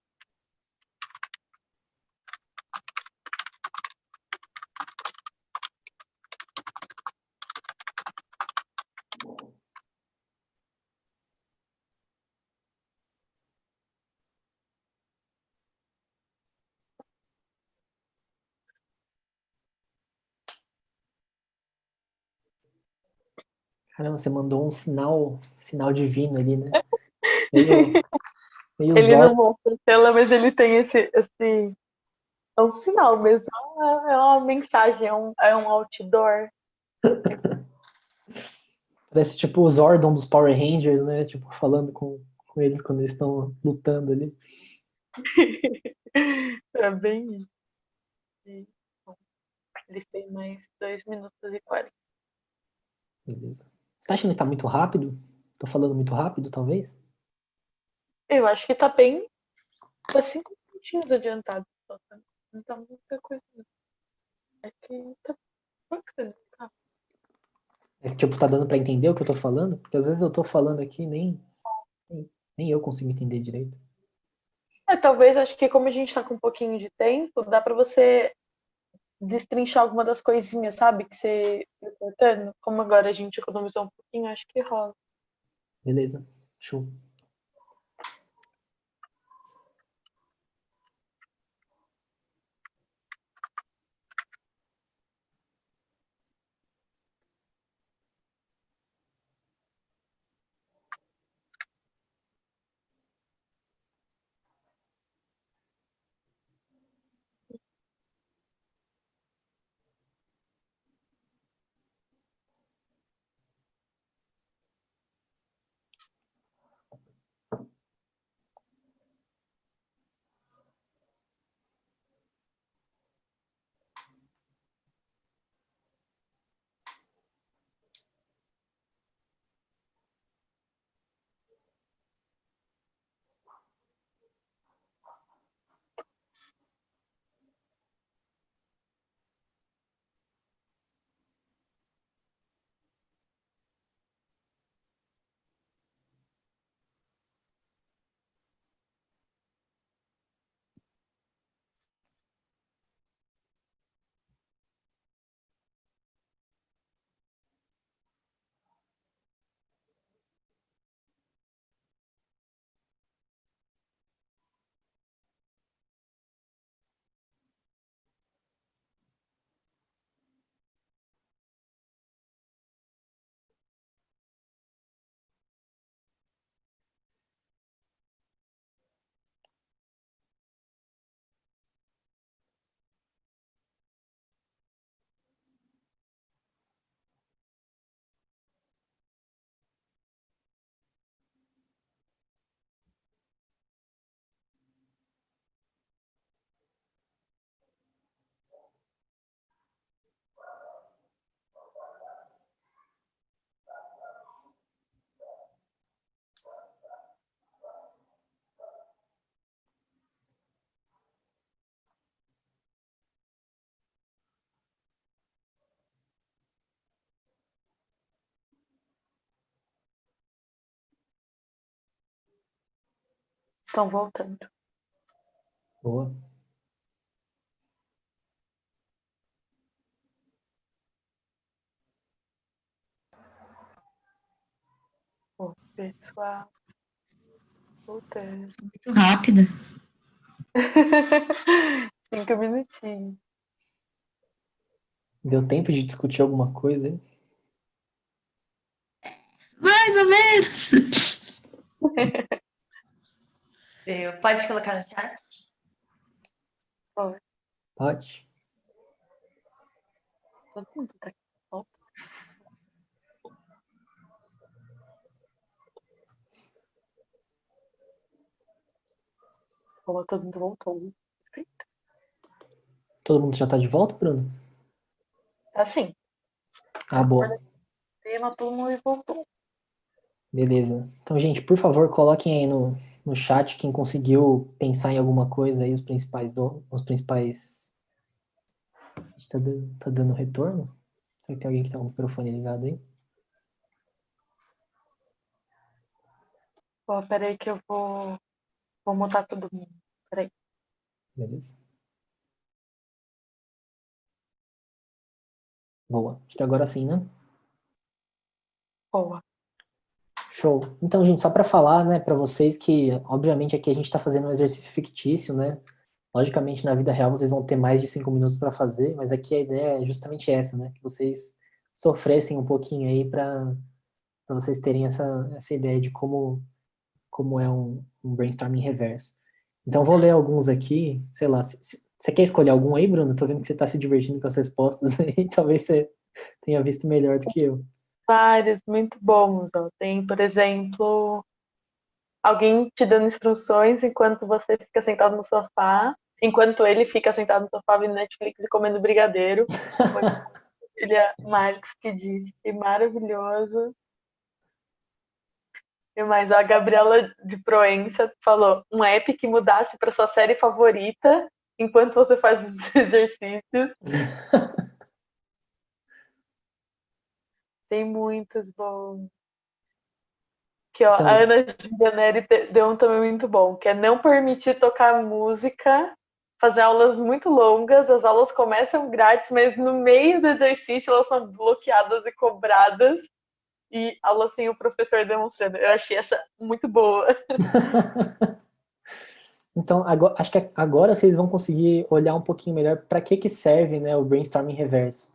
Caramba, você mandou um sinal divino ali, né? Meio, meio Ele Zor. não mostra a tela, mas ele tem esse. É um sinal mesmo. É uma mensagem, é um outdoor. Parece tipo o Zordon dos Power Rangers, né? Tipo, falando com eles quando eles estão lutando ali. É bem isso. Bom, eles têm mais 2 minutos e 40. Beleza. Você tá achando que tá muito rápido? Tô falando muito rápido, talvez? Eu acho que tá bem. Tá 5 minutinhos adiantado. Só, tá? Não tá muita coisa. Não. É que tá bacana. Tá. Mas, tipo, tá dando pra entender o que eu tô falando? Porque às vezes eu tô falando aqui e nem eu consigo entender direito. Talvez acho que como a gente tá com um pouquinho de tempo, dá pra você destrinchar alguma das coisinhas, sabe? Que você tá cortando. Como agora a gente economizou um pouquinho, acho que rola. Beleza, show. Estão voltando. Boa. Bom, pessoal, voltando. Muito rápida. 5 minutinhos. Deu tempo de discutir alguma coisa, hein? Mais ou menos. Pode colocar no chat? Pode. Todo mundo tá aqui. Volta. Boa, todo mundo voltou. Perfeito. Todo mundo já tá de volta, Bruno? Assim, Ah, boa. tema, todo mundo voltou. Beleza. Então, gente, por favor, coloquem aí no chat quem conseguiu pensar em alguma coisa aí, os principais. Tá dando retorno? Será que tem alguém que tá com o microfone ligado aí? Pô, peraí que eu vou mutar todo mundo. Peraí. Beleza. Boa. Acho que agora sim, né? Boa. Show. Então, gente, só para falar, né, para vocês que, obviamente, aqui a gente está fazendo um exercício fictício, né? Logicamente, na vida real, vocês vão ter mais de 5 minutos para fazer, mas aqui a ideia é justamente essa, né? Que vocês sofressem um pouquinho aí para vocês terem essa ideia de como é um brainstorming reverso. Então, vou ler alguns aqui, sei lá, você quer escolher algum aí, Bruno? Tô vendo que você tá se divertindo com as respostas aí, talvez você tenha visto melhor do que eu. Vários, muito bons. Ó. Tem, por exemplo, alguém te dando instruções enquanto você fica sentado no sofá, enquanto ele fica sentado no sofá vendo Netflix e comendo brigadeiro. Foi a Julia Marques que disse, que maravilhoso. E mais, a Gabriela de Proença falou, um app que mudasse para sua série favorita enquanto você faz os exercícios. Tem muitos bons. Que, ó, Então, a Ana Gianelli deu um também muito bom, que é não permitir tocar música, fazer aulas muito longas, as aulas começam grátis, mas no meio do exercício elas são bloqueadas e cobradas, e aula sem o professor demonstrando. Eu achei essa muito boa. então agora, acho que agora vocês vão conseguir olhar um pouquinho melhor para que serve, né, o brainstorming reverso.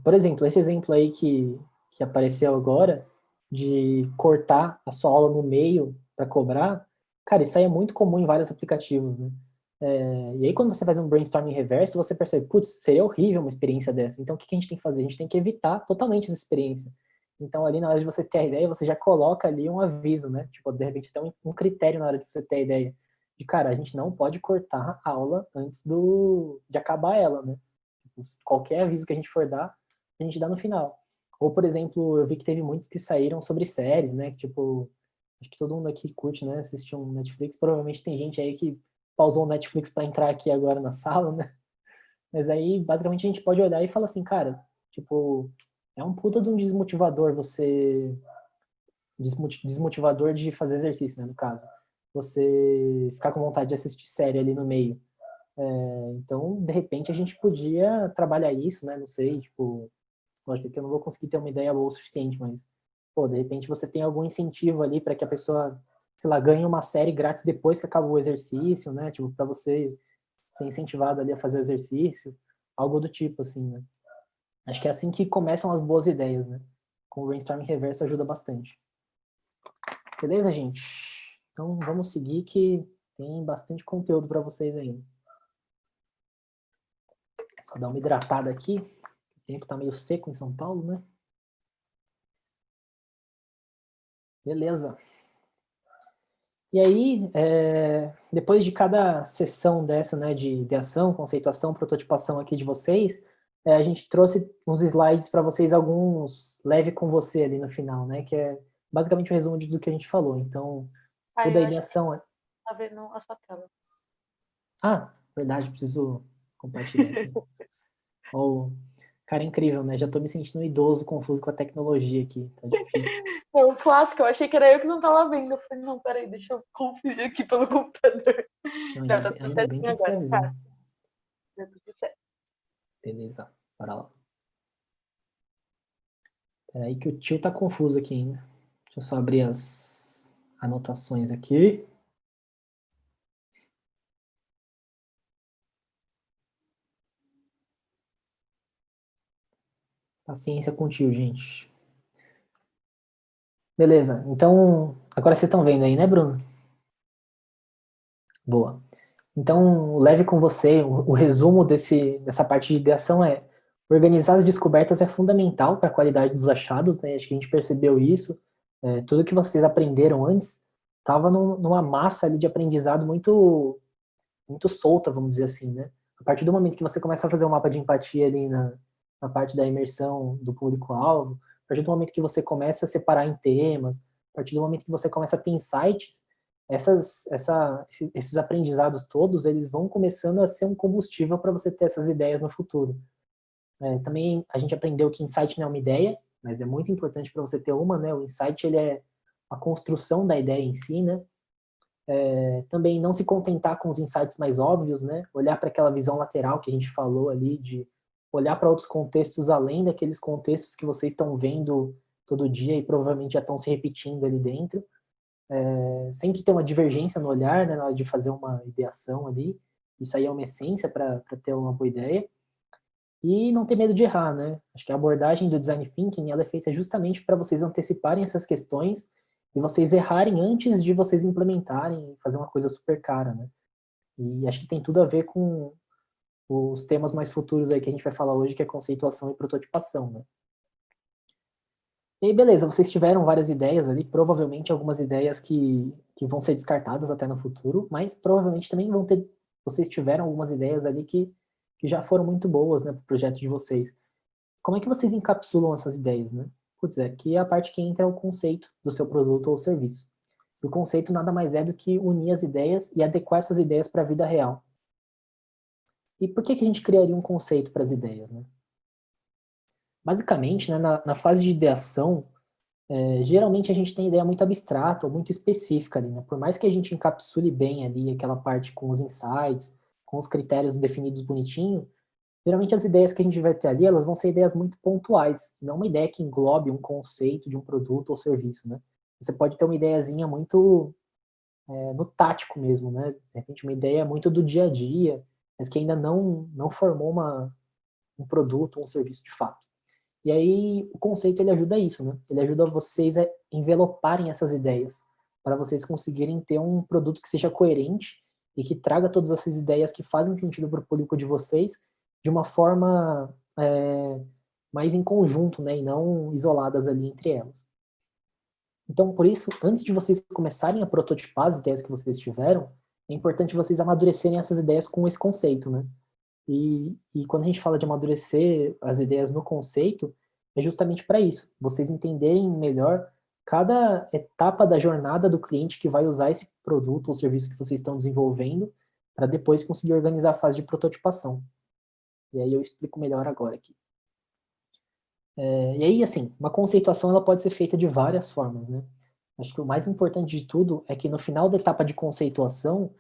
Por exemplo, esse exemplo aí que apareceu agora, de cortar a sua aula no meio para cobrar, cara, isso aí é muito comum em vários aplicativos, né? E aí quando você faz um brainstorming reverso, você percebe, putz, seria horrível uma experiência dessa. Então o que a gente tem que fazer? A gente tem que evitar totalmente essa experiência. Então ali na hora de você ter a ideia, você já coloca ali um aviso, né? Tipo, de repente até um critério na hora de você ter a ideia. De, cara, a gente não pode cortar a aula antes de acabar ela, né? Qualquer aviso que a gente for dar, a gente dá no final. Ou, por exemplo, eu vi que teve muitos que saíram sobre séries, né? Que, tipo, acho que todo mundo aqui curte, né? Assistir um Netflix. Provavelmente tem gente aí que pausou o Netflix para entrar aqui agora na sala, né? Mas aí, basicamente, a gente pode olhar e falar assim, cara, tipo, é um puta de um desmotivador você... Desmotivador de fazer exercício, né? No caso. Você ficar com vontade de assistir série ali no meio. Então, de repente, a gente podia trabalhar isso, né? Não sei, tipo, lógico que eu não vou conseguir ter uma ideia boa o suficiente, mas, pô, de repente você tem algum incentivo ali para que a pessoa, sei lá, ganhe uma série grátis depois que acabou o exercício, né? Tipo, para você ser incentivado ali a fazer exercício, algo do tipo, assim, né? Acho que é assim que começam as boas ideias, né? Com o brainstorming reverso ajuda bastante. Beleza, gente? Então, vamos seguir que tem bastante conteúdo para vocês ainda. Só dar uma hidratada aqui. O tempo tá meio seco em São Paulo, né? Beleza. E aí, depois de cada sessão dessa, né, de ideação, conceituação, prototipação aqui de vocês, a gente trouxe uns slides para vocês, alguns leve com você ali no final, né, que é basicamente o resumo do que a gente falou. Então, o da Eu acho que ideação... tá vendo a sua tela. Ah, verdade, preciso compartilhar aqui. Oh, cara, incrível, né? Já tô me sentindo um idoso confuso com a tecnologia aqui, tá difícil. É um clássico, eu achei que era eu que não tava vendo. Eu falei, não, peraí, deixa eu conferir aqui pelo computador. Não, Não, tá tudo ainda bem certinho que você agora, avisou. tá? Tá tudo certo. Beleza, bora lá. Peraí que o tio tá confuso aqui ainda. Deixa eu só abrir as anotações aqui. Paciência com o tio, gente. Beleza, então agora vocês estão vendo aí, né, Bruno? Boa. Então, leve com você, o resumo dessa parte de ideação é: organizar as descobertas é fundamental para a qualidade dos achados, né? Acho que a gente percebeu isso. Tudo que vocês aprenderam antes estava numa massa ali de aprendizado muito, muito solta, vamos dizer assim, né? A partir do momento que você começa a fazer um mapa de empatia ali na parte da imersão do público-alvo, a partir do momento que você começa a separar em temas, a partir do momento que você começa a ter insights, esses aprendizados todos, eles vão começando a ser um combustível para você ter essas ideias no futuro. Também a gente aprendeu que insight não é uma ideia, mas é muito importante para você ter uma, né? O insight, ele é a construção da ideia em si, né? Também não se contentar com os insights mais óbvios, né? Olhar para aquela visão lateral que a gente falou ali, de olhar para outros contextos além daqueles contextos que vocês estão vendo todo dia e provavelmente já estão se repetindo ali dentro. Sempre ter uma divergência no olhar, né, na hora de fazer uma ideação ali. Isso aí é uma essência para ter uma boa ideia. E não ter medo de errar, né? Acho que a abordagem do Design Thinking, ela é feita justamente para vocês anteciparem essas questões e vocês errarem antes de vocês implementarem e fazer uma coisa super cara, né? E acho que tem tudo a ver com os temas mais futuros aí que a gente vai falar hoje, que é conceituação e prototipação, né? E aí, beleza, vocês tiveram várias ideias ali, provavelmente algumas ideias que vão ser descartadas até no futuro, mas provavelmente também vocês tiveram algumas ideias ali que já foram muito boas, né, para o projeto de vocês. Como é que vocês encapsulam essas ideias, né? Putz, aqui é a parte que entra o conceito do seu produto ou serviço. E o conceito nada mais é do que unir as ideias e adequar essas ideias para a vida real. E por que a gente criaria um conceito para as ideias, né? Basicamente, né, na fase de ideação, geralmente a gente tem ideia muito abstrata ou muito específica ali, né? Por mais que a gente encapsule bem ali aquela parte com os insights, com os critérios definidos bonitinho, geralmente as ideias que a gente vai ter ali, elas vão ser ideias muito pontuais, não uma ideia que englobe um conceito de um produto ou serviço, né? Você pode ter uma ideiazinha muito no tático mesmo, né? De repente uma ideia muito do dia a dia, mas que ainda não formou um produto ou um serviço de fato. E aí o conceito ele ajuda isso, né? Ele ajuda vocês a enveloparem essas ideias, para vocês conseguirem ter um produto que seja coerente e que traga todas essas ideias que fazem sentido para o público de vocês de uma forma mais em conjunto, né? E não isoladas ali entre elas. Então, por isso, antes de vocês começarem a prototipar as ideias que vocês tiveram, é importante vocês amadurecerem essas ideias com esse conceito, né? E quando a gente fala de amadurecer as ideias no conceito, é justamente para isso, vocês entenderem melhor cada etapa da jornada do cliente que vai usar esse produto ou serviço que vocês estão desenvolvendo, para depois conseguir organizar a fase de prototipação. E aí eu explico melhor agora aqui. E aí, assim, uma conceituação ela pode ser feita de várias formas, né? Acho que o mais importante de tudo é que no final da etapa de conceituação,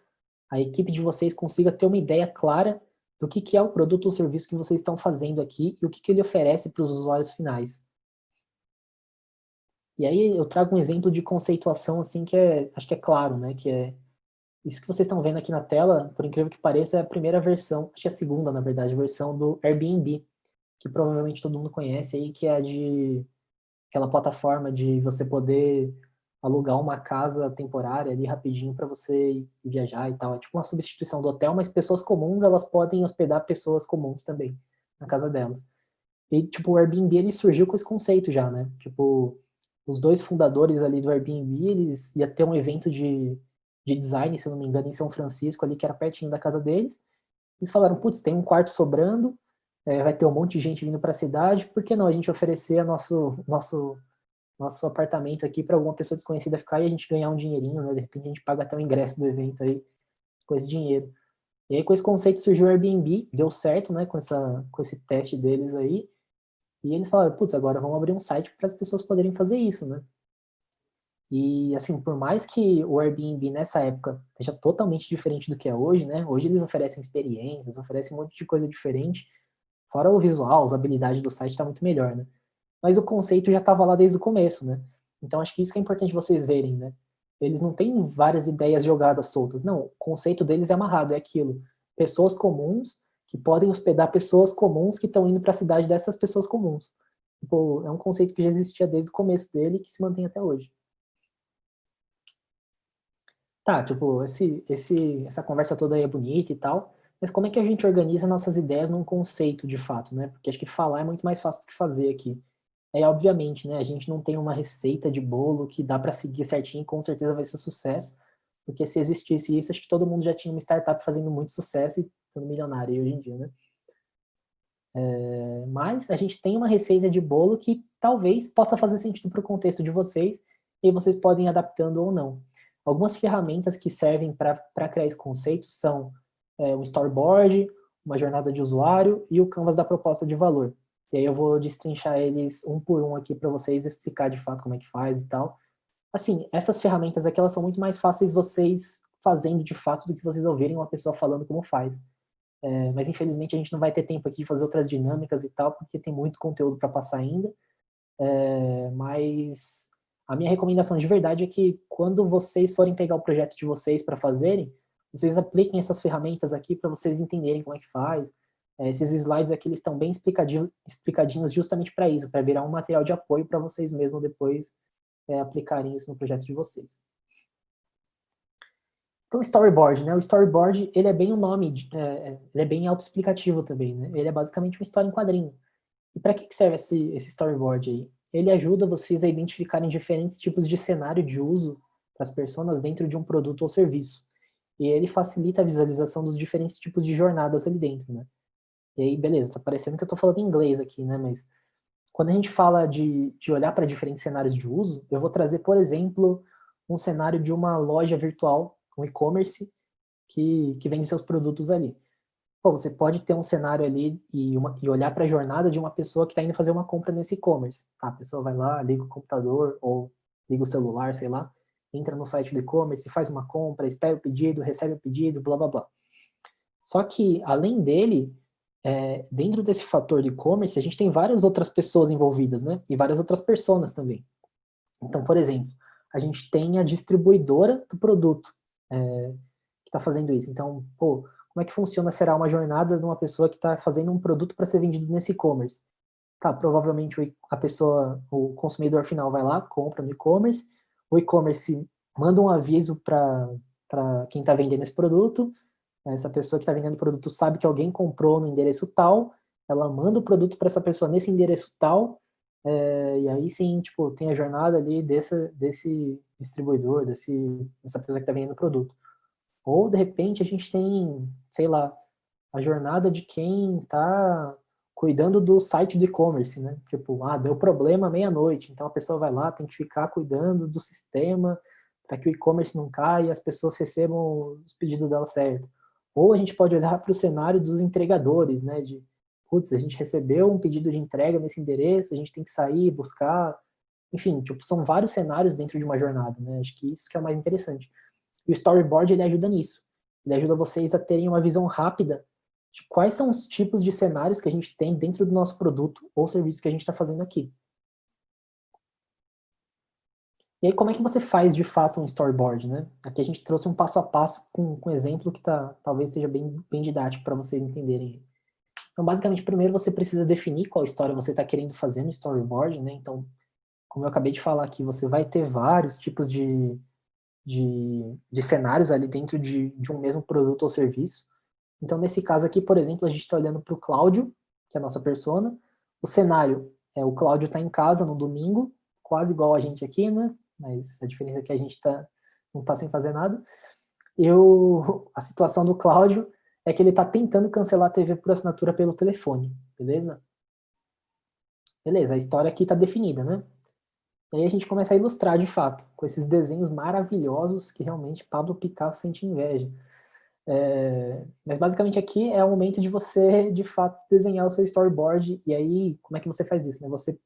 a equipe de vocês consiga ter uma ideia clara do que é o produto ou serviço que vocês estão fazendo aqui e o que ele oferece para os usuários finais. E aí eu trago um exemplo de conceituação assim que acho que é claro, né? Que é isso que vocês estão vendo aqui na tela, por incrível que pareça, é a primeira versão, acho que é a segunda, na verdade, versão do Airbnb, que provavelmente todo mundo conhece aí, que é a de aquela plataforma de você poder alugar uma casa temporária ali rapidinho para você ir viajar e tal. É tipo uma substituição do hotel, mas pessoas comuns, elas podem hospedar pessoas comuns também na casa delas. E, tipo, o Airbnb, ele surgiu com esse conceito já, né? Tipo, os dois fundadores ali do Airbnb, eles iam ter um evento de design, se eu não me engano, em São Francisco, ali, que era pertinho da casa deles. Eles falaram, putz, tem um quarto sobrando, vai ter um monte de gente vindo para a cidade, por que não a gente oferecer nosso apartamento aqui para alguma pessoa desconhecida ficar e a gente ganhar um dinheirinho, né? De repente a gente paga até o ingresso do evento aí com esse dinheiro. E aí com esse conceito surgiu o Airbnb, deu certo, né, com esse teste deles aí, e eles falaram, putz, agora vamos abrir um site para as pessoas poderem fazer isso, né? E assim, por mais que o Airbnb nessa época seja totalmente diferente do que é hoje, né? Hoje eles oferecem experiências, oferecem um monte de coisa diferente, fora o visual, a usabilidade do site está muito melhor, né? Mas o conceito já estava lá desde o começo, né? Então acho que isso que é importante vocês verem, né? Eles não têm várias ideias jogadas soltas, não. O conceito deles é amarrado, é aquilo. Pessoas comuns que podem hospedar pessoas comuns que estão indo para a cidade dessas pessoas comuns. Tipo, é um conceito que já existia desde o começo dele e que se mantém até hoje. Tá, tipo, essa conversa toda aí é bonita e tal, mas como é que a gente organiza nossas ideias num conceito de fato, né? Porque acho que falar é muito mais fácil do que fazer aqui. Obviamente, né, a gente não tem uma receita de bolo que dá para seguir certinho e com certeza vai ser sucesso, porque se existisse isso, acho que todo mundo já tinha uma startup fazendo muito sucesso e sendo milionário aí hoje em dia, né? Mas a gente tem uma receita de bolo que talvez possa fazer sentido para o contexto de vocês e vocês podem ir adaptando ou não. Algumas ferramentas que servem para criar esse conceito são o storyboard, uma jornada de usuário e o canvas da proposta de valor. E aí eu vou destrinchar eles um por um aqui para vocês explicar de fato como é que faz e tal. Assim, essas ferramentas aqui, elas são muito mais fáceis vocês fazendo de fato do que vocês ouvirem uma pessoa falando como faz. Mas infelizmente a gente não vai ter tempo aqui de fazer outras dinâmicas e tal, porque tem muito conteúdo para passar ainda. Mas a minha recomendação de verdade é que quando vocês forem pegar o projeto de vocês para fazerem, vocês apliquem essas ferramentas aqui para vocês entenderem como é que faz. Esses slides aqui, eles estão bem explicadinhos justamente para isso, para virar um material de apoio para vocês mesmos depois aplicarem isso no projeto de vocês. Então, storyboard, né? O storyboard, ele é bem o nome, ele é bem autoexplicativo também, né? Ele é basicamente uma história em quadrinho. E para que serve esse storyboard aí? Ele ajuda vocês a identificarem diferentes tipos de cenário de uso para as pessoas dentro de um produto ou serviço. E ele facilita a visualização dos diferentes tipos de jornadas ali dentro, né? E aí, beleza, tá parecendo que eu tô falando em inglês aqui, né? Mas quando a gente fala de olhar para diferentes cenários de uso, eu vou trazer, por exemplo, um cenário de uma loja virtual, um e-commerce, que vende seus produtos ali. Pô, você pode ter um cenário ali e olhar para a jornada de uma pessoa que está indo fazer uma compra nesse e-commerce. A pessoa vai lá, liga o computador ou liga o celular, sei lá, entra no site do e-commerce, faz uma compra, espera o pedido, recebe o pedido, blá, blá, blá. Só que, além dele, dentro desse fator de e-commerce, a gente tem várias outras pessoas envolvidas, né? E várias outras personas também. Então, por exemplo, a gente tem a distribuidora do produto que está fazendo isso. Então, pô, como é que funciona, será uma jornada de uma pessoa que está fazendo um produto para ser vendido nesse e-commerce? Tá, provavelmente o consumidor final vai lá, compra no e-commerce, o e-commerce manda um aviso para quem está vendendo esse produto, essa pessoa que está vendendo o produto sabe que alguém comprou no endereço tal, ela manda o produto para essa pessoa nesse endereço tal, e aí sim, tipo, tem a jornada ali desse distribuidor, dessa pessoa que está vendendo o produto. Ou, de repente, a gente tem, sei lá, a jornada de quem está cuidando do site do e-commerce, né? Tipo, deu problema à meia-noite, então a pessoa vai lá, tem que ficar cuidando do sistema para que o e-commerce não caia e as pessoas recebam os pedidos dela certo. Ou a gente pode olhar para o cenário dos entregadores, né? De, putz, a gente recebeu um pedido de entrega nesse endereço, a gente tem que sair, buscar. Enfim, tipo, são vários cenários dentro de uma jornada, né? Acho que isso que é o mais interessante. E o storyboard, ele ajuda nisso. Ele ajuda vocês a terem uma visão rápida de quais são os tipos de cenários que a gente tem dentro do nosso produto ou serviço que a gente está fazendo aqui. E aí, como é que você faz, de fato, um storyboard, né? Aqui a gente trouxe um passo a passo com um exemplo que talvez esteja bem didático para vocês entenderem. Então, basicamente, primeiro você precisa definir qual história você está querendo fazer no storyboard, né? Então, como eu acabei de falar aqui, você vai ter vários tipos de cenários ali dentro de um mesmo produto ou serviço. Então, nesse caso aqui, por exemplo, a gente está olhando para o Cláudio, que é a nossa persona. O cenário o Cláudio está em casa no domingo, quase igual a gente aqui, né? Mas a diferença é que a gente não está sem fazer nada. A situação do Cláudio é que ele está tentando cancelar a TV por assinatura pelo telefone, beleza? Beleza, a história aqui está definida, né? E aí a gente começa a ilustrar, de fato, com esses desenhos maravilhosos que realmente Pablo Picasso sente inveja. Mas basicamente aqui é o momento de você, de fato, desenhar o seu storyboard. E aí, como é que você faz isso, né? Você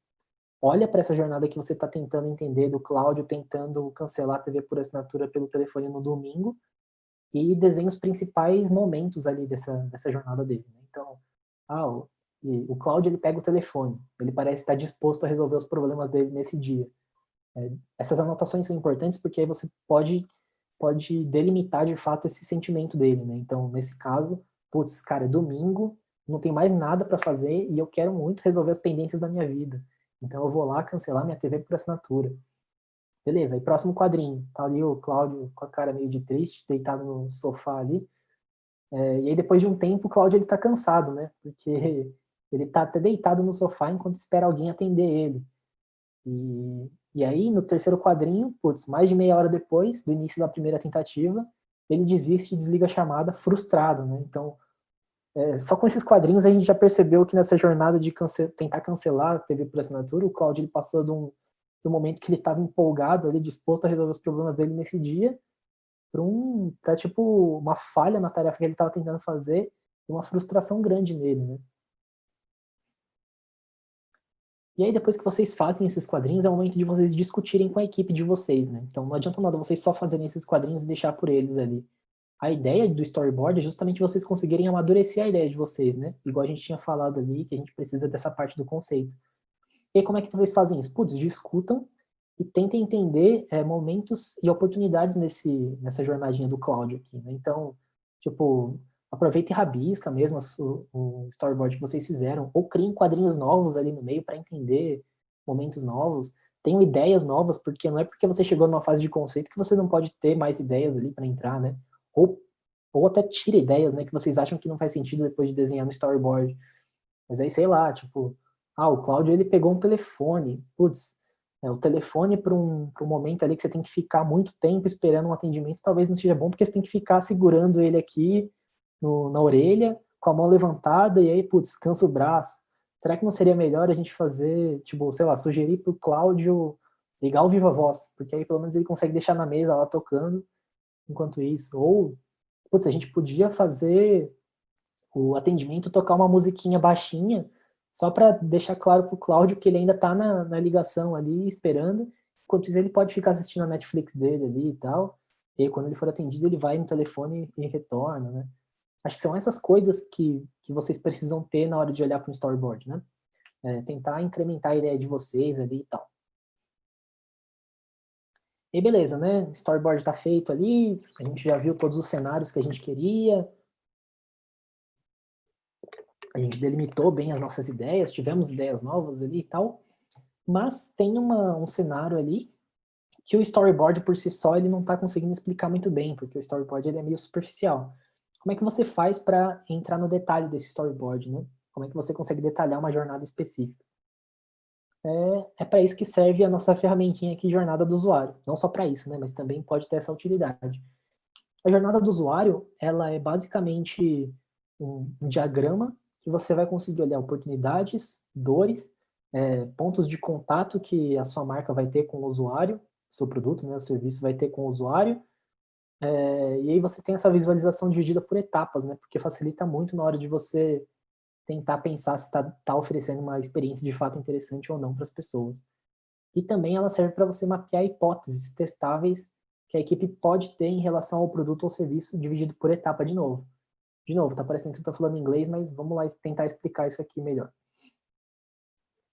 olha para essa jornada que você está tentando entender, do Cláudio tentando cancelar a TV por assinatura pelo telefone no domingo, e desenha os principais momentos ali dessa jornada dele, né? Então, o Cláudio, ele pega o telefone, ele parece estar disposto a resolver os problemas dele nesse dia. Essas anotações são importantes porque aí você pode delimitar de fato esse sentimento dele, né? Então, nesse caso, putz, cara, é domingo, não tem mais nada para fazer e eu quero muito resolver as pendências da minha vida. Então eu vou lá cancelar minha TV por assinatura. Beleza, aí próximo quadrinho, tá ali o Cláudio com a cara meio de triste, deitado no sofá ali. E aí depois de um tempo o Cláudio, ele tá cansado, né? Porque ele tá até deitado no sofá enquanto espera alguém atender ele. E aí, no terceiro quadrinho, putz, mais de meia hora depois do início da primeira tentativa, ele desiste e desliga a chamada frustrado, né? Então, só com esses quadrinhos a gente já percebeu que nessa jornada de tentar cancelar a TV por assinatura, o Cláudio, ele passou de um momento que ele estava empolgado, ali, disposto a resolver os problemas dele nesse dia, para tipo, uma falha na tarefa que ele estava tentando fazer e uma frustração grande nele, né? E aí, depois que vocês fazem esses quadrinhos, é o momento de vocês discutirem com a equipe de vocês, né? Então, não adianta nada vocês só fazerem esses quadrinhos e deixar por eles ali. A ideia do storyboard é justamente vocês conseguirem amadurecer a ideia de vocês, né? Igual a gente tinha falado ali, que a gente precisa dessa parte do conceito. E aí, como é que vocês fazem isso? Putz, discutam e tentem entender momentos e oportunidades nessa jornadinha do Cláudio aqui, né? Então, tipo, aproveita e rabisca mesmo o storyboard que vocês fizeram, ou criem quadrinhos novos ali no meio para entender momentos novos, tenham ideias novas, porque não é porque você chegou numa fase de conceito que você não pode ter mais ideias ali para entrar, né? Ou até tira ideias, né, que vocês acham que não faz sentido depois de desenhar no storyboard. Mas aí, sei lá, tipo, o Cláudio, ele pegou um telefone, putz, o telefone para um momento ali que você tem que ficar muito tempo esperando um atendimento, talvez não seja bom, porque você tem que ficar segurando ele aqui na orelha, com a mão levantada, e aí, putz, cansa o braço. Será que não seria melhor a gente fazer, tipo, sei lá, sugerir pro Cláudio ligar o Viva Voz, porque aí pelo menos ele consegue deixar na mesa lá tocando enquanto isso. Ou, putz, a gente podia fazer o atendimento tocar uma musiquinha baixinha, só para deixar claro pro Cláudio que ele ainda tá na ligação ali, esperando, enquanto isso ele pode ficar assistindo a Netflix dele ali e tal, e aí, quando ele for atendido, ele vai no telefone e retorna, né? Acho que são essas coisas que vocês precisam ter na hora de olhar para um storyboard, né? Tentar incrementar a ideia de vocês ali e tal. E beleza, né? Storyboard tá feito ali, a gente já viu todos os cenários que a gente queria, a gente delimitou bem as nossas ideias, tivemos ideias novas ali e tal, mas tem um cenário ali que o storyboard por si só ele não está conseguindo explicar muito bem, porque o storyboard ele é meio superficial. Como é que você faz para entrar no detalhe desse storyboard, né? Como é que você consegue detalhar uma jornada específica? É para isso que serve a nossa ferramentinha aqui, Jornada do Usuário. Não só para isso, né? Mas também pode ter essa utilidade. A jornada do usuário, ela é basicamente um diagrama que você vai conseguir olhar oportunidades, dores, pontos de contato que a sua marca vai ter com o usuário, seu produto, né, o serviço vai ter com o usuário, e aí você tem essa visualização dividida por etapas, né, porque facilita muito na hora de você tentar pensar se está oferecendo uma experiência de fato interessante ou não para as pessoas. E também ela serve para você mapear hipóteses testáveis que a equipe pode ter em relação ao produto ou serviço dividido por etapa de novo. De novo, tá parecendo que eu tô falando inglês, mas vamos lá tentar explicar isso aqui melhor.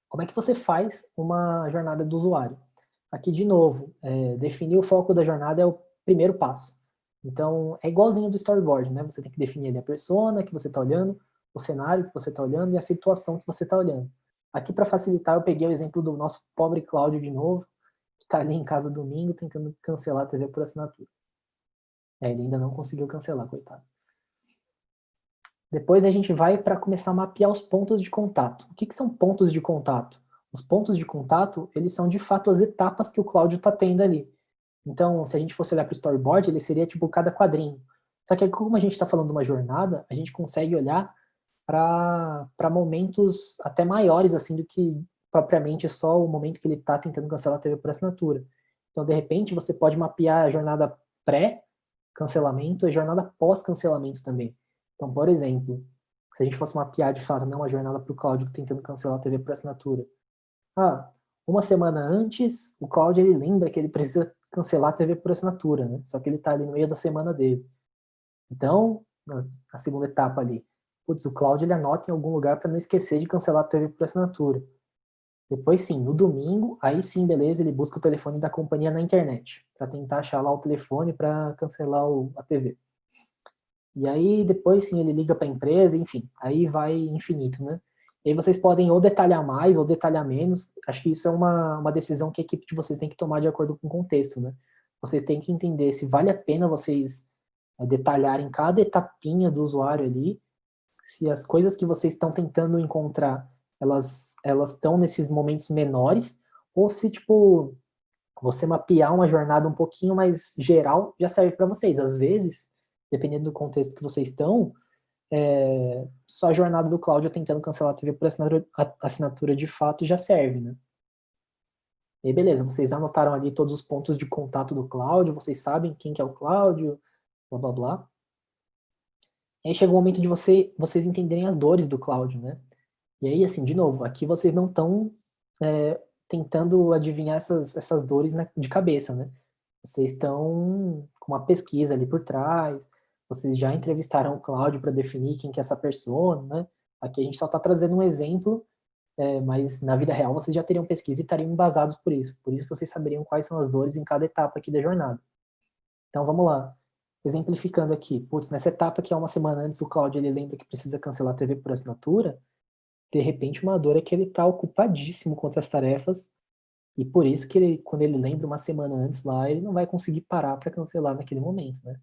Como é que você faz uma jornada do usuário? Aqui, de novo, definir o foco da jornada é o primeiro passo. Então, é igualzinho do storyboard, né? Você tem que definir ali a persona que você está olhando, o cenário que você está olhando e a situação que você está olhando. Aqui, para facilitar, eu peguei o exemplo do nosso pobre Cláudio de novo, que está ali em casa domingo tentando cancelar a TV por assinatura. Ele ainda não conseguiu cancelar, coitado. Depois a gente vai para começar a mapear os pontos de contato. O que são pontos de contato? Os pontos de contato, eles são de fato as etapas que o Cláudio está tendo ali. Então, se a gente fosse olhar para o storyboard, ele seria tipo cada quadrinho. Só que como a gente está falando de uma jornada, a gente consegue olhar para momentos até maiores assim do que propriamente só o momento que ele está tentando cancelar a TV por assinatura. Então, de repente, você pode mapear a jornada pré-cancelamento e a jornada pós-cancelamento também. Então, por exemplo, se a gente fosse mapear de fato, não uma jornada para o Cláudio tentando cancelar a TV por assinatura. Uma semana antes, o Cláudio ele lembra que ele precisa cancelar a TV por assinatura, né? Só que ele está ali no meio da semana dele. Então, a segunda etapa ali, o Cláudio ele anota em algum lugar para não esquecer de cancelar a TV por assinatura. Depois sim, no domingo, aí sim, beleza, ele busca o telefone da companhia na internet, para tentar achar lá o telefone para cancelar a TV. E aí depois sim ele liga para a empresa, enfim, aí vai infinito, né? E aí vocês podem ou detalhar mais ou detalhar menos. Acho que isso é uma decisão que a equipe de vocês tem que tomar de acordo com o contexto, né? Vocês têm que entender se vale a pena vocês detalharem cada etapinha do usuário ali, se as coisas que vocês estão tentando encontrar, elas estão nesses momentos menores, ou se, tipo, você mapear uma jornada um pouquinho mais geral já serve para vocês. Às vezes, dependendo do contexto que vocês estão, só a jornada do Cláudio tentando cancelar a TV por assinatura de fato já serve, né? E aí, beleza, vocês anotaram ali todos os pontos de contato do Cláudio, vocês sabem quem que é o Cláudio, blá, blá, blá. E aí chega o momento de vocês entenderem as dores do Cláudio, né? E aí, assim, de novo, aqui vocês não estão tentando adivinhar essas dores de cabeça, né? Vocês estão com uma pesquisa ali por trás, vocês já entrevistaram o Cláudio para definir quem que é essa pessoa, né? Aqui a gente só está trazendo um exemplo, mas na vida real vocês já teriam pesquisa e estariam embasados por isso vocês saberiam quais são as dores em cada etapa aqui da jornada. Então vamos lá. exemplificando aqui, putz, nessa etapa que é uma semana antes, o Cláudio ele lembra que precisa cancelar a TV por assinatura, de repente uma dor é que ele está ocupadíssimo com outras tarefas, e por isso que ele, quando ele lembra uma semana antes lá, ele não vai conseguir parar para cancelar naquele momento, né?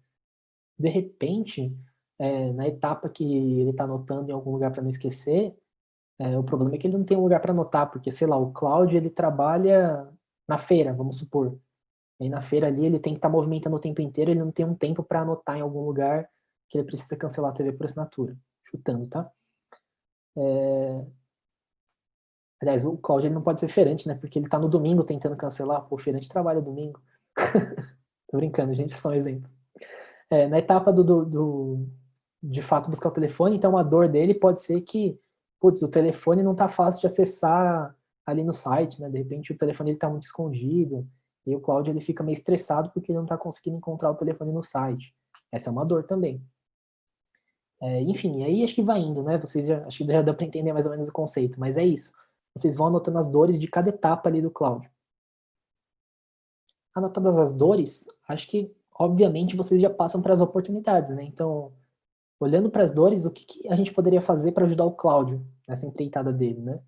De repente, na etapa que ele está anotando em algum lugar para não esquecer, o problema é que ele não tem um lugar para anotar, porque, sei lá, o Cláudio ele trabalha na feira, vamos supor. E aí na feira ali ele tem que estar movimentando o tempo inteiro, ele não tem um tempo para anotar em algum lugar que ele precisa cancelar a TV por assinatura. Chutando, tá? Aliás, o Cláudio ele não pode ser feirante, né? Porque ele tá no domingo tentando cancelar. Pô, o feirante trabalha domingo. Tô brincando, gente, é só um exemplo. Na etapa de fato buscar o telefone, então a dor dele pode ser que, putz, o telefone não tá fácil de acessar ali no site, né? De repente o telefone ele tá muito escondido, e o Cláudio ele fica meio estressado porque ele não tá conseguindo encontrar o telefone no site. Essa é uma dor também. Enfim, aí acho que vai indo, né? Acho que já deu para entender mais ou menos o conceito, mas é isso. Vocês vão anotando as dores de cada etapa ali do Cláudio. Anotadas as dores, acho que, obviamente, vocês já passam para as oportunidades, né? Então, olhando para as dores, o que a gente poderia fazer para ajudar o Cláudio nessa empreitada dele, né?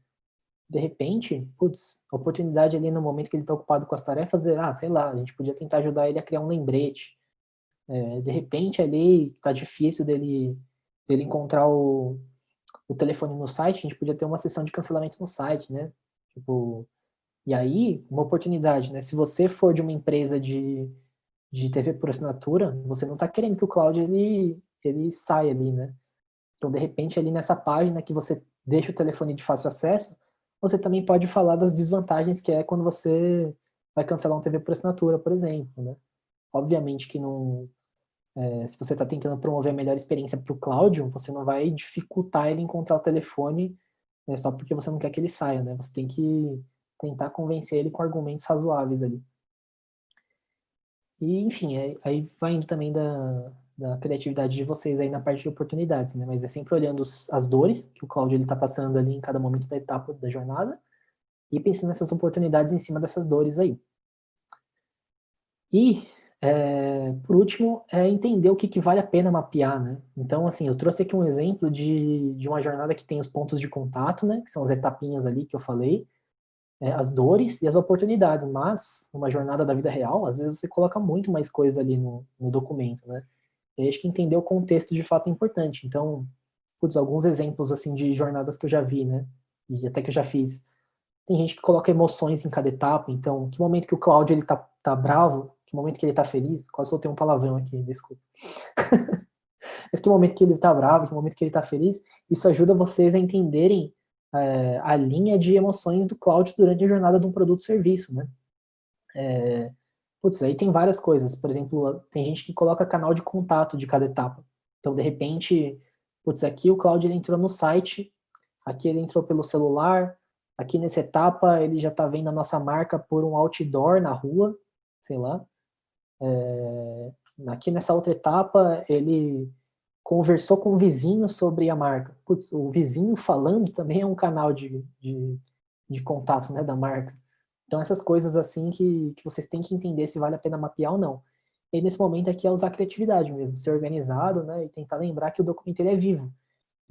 De repente, putz, a oportunidade ali no momento que ele está ocupado com as tarefas é, sei lá, a gente podia tentar ajudar ele a criar um lembrete. De repente ali está difícil dele encontrar o telefone no site, a gente podia ter uma sessão de cancelamento no site, né? Tipo, e aí, uma oportunidade, né? Se você for de uma empresa de TV por assinatura, você não está querendo que o cloud ele saia ali, né? Então, de repente, ali nessa página que você deixa o telefone de fácil acesso, você também pode falar das desvantagens que é quando você vai cancelar um TV por assinatura, por exemplo, né? Obviamente que não, se você está tentando promover a melhor experiência para o Cláudio, você não vai dificultar ele encontrar o telefone só porque você não quer que ele saia, né? Você tem que tentar convencer ele com argumentos razoáveis ali. E, enfim, aí vai indo também da criatividade de vocês aí na parte de oportunidades, né? Mas é sempre olhando as dores que o Cláudio ele está passando ali em cada momento da etapa da jornada e pensando nessas oportunidades em cima dessas dores aí. E, por último, entender o que vale a pena mapear, né? Então, assim, eu trouxe aqui um exemplo de uma jornada que tem os pontos de contato, né? Que são as etapinhas ali que eu falei, as dores e as oportunidades, mas numa jornada da vida real, às vezes você coloca muito mais coisa ali no documento, né? E acho que entender o contexto de fato é importante. Então, putz, alguns exemplos assim de jornadas que eu já vi, né? E até que eu já fiz. Tem gente que coloca emoções em cada etapa, então, que momento que o Cláudio ele tá bravo, que momento que ele tá feliz, quase soltei um palavrão aqui, desculpa. Mas que momento que ele tá bravo, que momento que ele tá feliz, isso ajuda vocês a entenderem a linha de emoções do Cláudio durante a jornada de um produto ou serviço, né? Putz, aí tem várias coisas. Por exemplo, tem gente que coloca canal de contato de cada etapa. Então, de repente, putz, aqui o Cláudio ele entrou no site, aqui ele entrou pelo celular, aqui nessa etapa ele já está vendo a nossa marca por um outdoor na rua, sei lá. Aqui nessa outra etapa ele conversou com o vizinho sobre a marca. Putz, o vizinho falando também é um canal de contato, né, da marca. Então, essas coisas assim que vocês têm que entender se vale a pena mapear ou não. E nesse momento aqui é usar a criatividade mesmo, ser organizado, né, e tentar lembrar que o documento ele é vivo.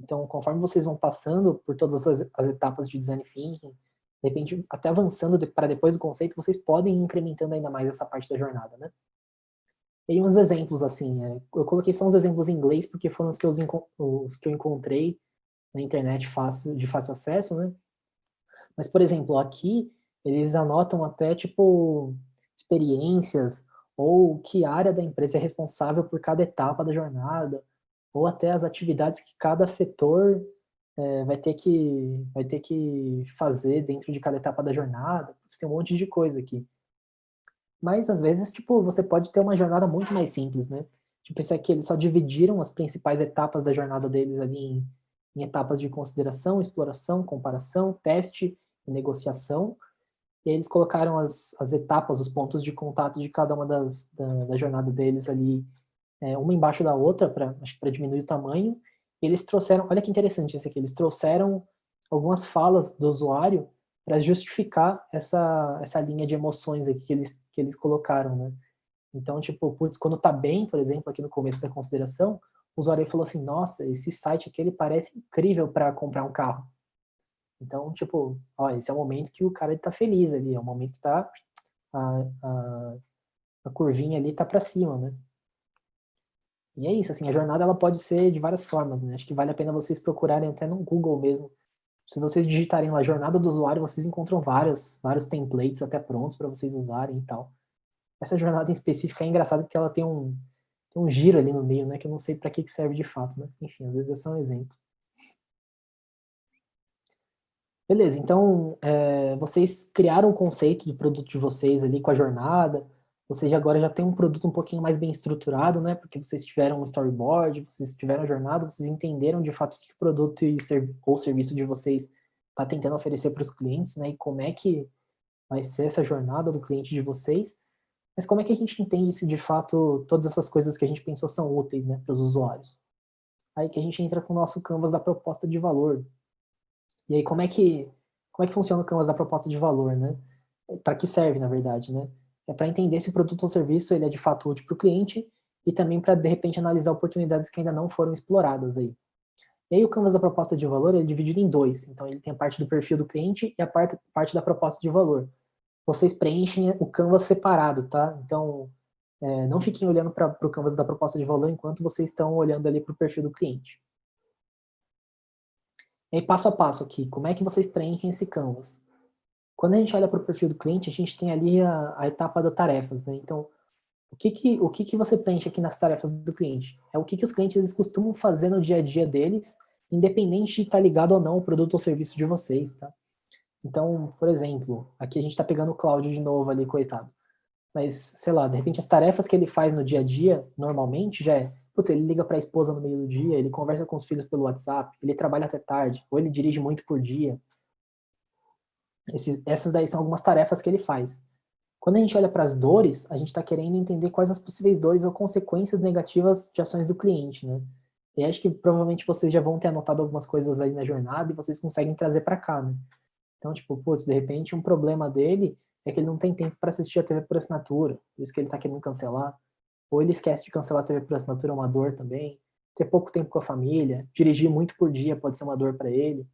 Então, conforme vocês vão passando por todas as etapas de design thinking, de repente, até avançando para depois do conceito, vocês podem ir incrementando ainda mais essa parte da jornada, né? E uns exemplos, assim, eu coloquei só uns exemplos em inglês, porque foram os que eu encontrei na internet de fácil acesso, né? Mas, por exemplo, aqui, eles anotam até, tipo, experiências, ou que área da empresa é responsável por cada etapa da jornada, ou até as atividades que cada setor vai ter que fazer dentro de cada etapa da jornada. Tem um monte de coisa aqui. Mas, às vezes, tipo, você pode ter uma jornada muito mais simples, né? Tipo, esse aqui, eles só dividiram as principais etapas da jornada deles ali em etapas de consideração, exploração, comparação, teste e negociação. E aí eles colocaram as etapas, os pontos de contato de cada uma da jornada deles ali, uma embaixo da outra, acho que para diminuir o tamanho. E eles trouxeram, olha que interessante esse aqui, eles trouxeram algumas falas do usuário para justificar essa linha de emoções aqui que eles colocaram, né? Então, tipo, putz, quando tá bem, por exemplo, aqui no começo da consideração, o usuário falou assim, nossa, esse site aqui, ele parece incrível para comprar um carro. Então, tipo, ó, esse é o momento que o cara ele tá feliz ali, é o momento que tá a curvinha ali tá para cima, né? E é isso, assim, a jornada ela pode ser de várias formas, né? Acho que vale a pena vocês procurarem até no Google mesmo. Se vocês digitarem lá jornada do usuário, vocês encontram vários templates até prontos para vocês usarem e tal. Essa jornada em específico é engraçada porque ela tem um giro ali no meio, né? Que eu não sei para que serve de fato, né? Enfim, às vezes é só um exemplo. Beleza, então vocês criaram o conceito do produto de vocês ali com a jornada, vocês agora já têm um produto um pouquinho mais bem estruturado, né? Porque vocês tiveram um storyboard, vocês tiveram a jornada, vocês entenderam de fato o que o produto ou serviço de vocês está tentando oferecer para os clientes, né? E como é que vai ser essa jornada do cliente de vocês. Mas como é que a gente entende se de fato todas essas coisas que a gente pensou são úteis, né, para os usuários? Aí que a gente entra com o nosso canvas da proposta de valor. E aí como é que funciona o canvas da proposta de valor, né? Para que serve, na verdade, né? É para entender se o produto ou serviço ele é de fato útil para o cliente e também para, de repente, analisar oportunidades que ainda não foram exploradas aí. E aí o canvas da proposta de valor ele é dividido em dois. Então ele tem a parte do perfil do cliente e a parte da proposta de valor. Vocês preenchem o canvas separado, tá? Então, não fiquem olhando para o canvas da proposta de valor enquanto vocês estão olhando ali para o perfil do cliente. E aí, passo a passo aqui, como é que vocês preenchem esse canvas? Quando a gente olha para o perfil do cliente, a gente tem ali a etapa das tarefas, né? Então, o que você preenche aqui nas tarefas do cliente? É o que os clientes eles costumam fazer no dia a dia deles, independente de estar ligado ou não ao produto ou serviço de vocês, tá? Então, por exemplo, aqui a gente está pegando o Cláudio de novo ali, coitado. Mas, sei lá, de repente as tarefas que ele faz no dia a dia, normalmente, já é, putz, ele liga para a esposa no meio do dia, ele conversa com os filhos pelo WhatsApp, ele trabalha até tarde, ou ele dirige muito por dia. Essas daí são algumas tarefas que ele faz. Quando a gente olha para as dores, a gente está querendo entender quais as possíveis dores ou consequências negativas de ações do cliente, né? E acho que provavelmente vocês já vão ter anotado algumas coisas aí na jornada e vocês conseguem trazer para cá, né? Então, tipo, putz, de repente um problema dele é que ele não tem tempo para assistir a TV por assinatura, por isso que ele está querendo cancelar. Ou ele esquece de cancelar a TV por assinatura, é uma dor também. Ter pouco tempo com a família, dirigir muito por dia pode ser uma dor para ele.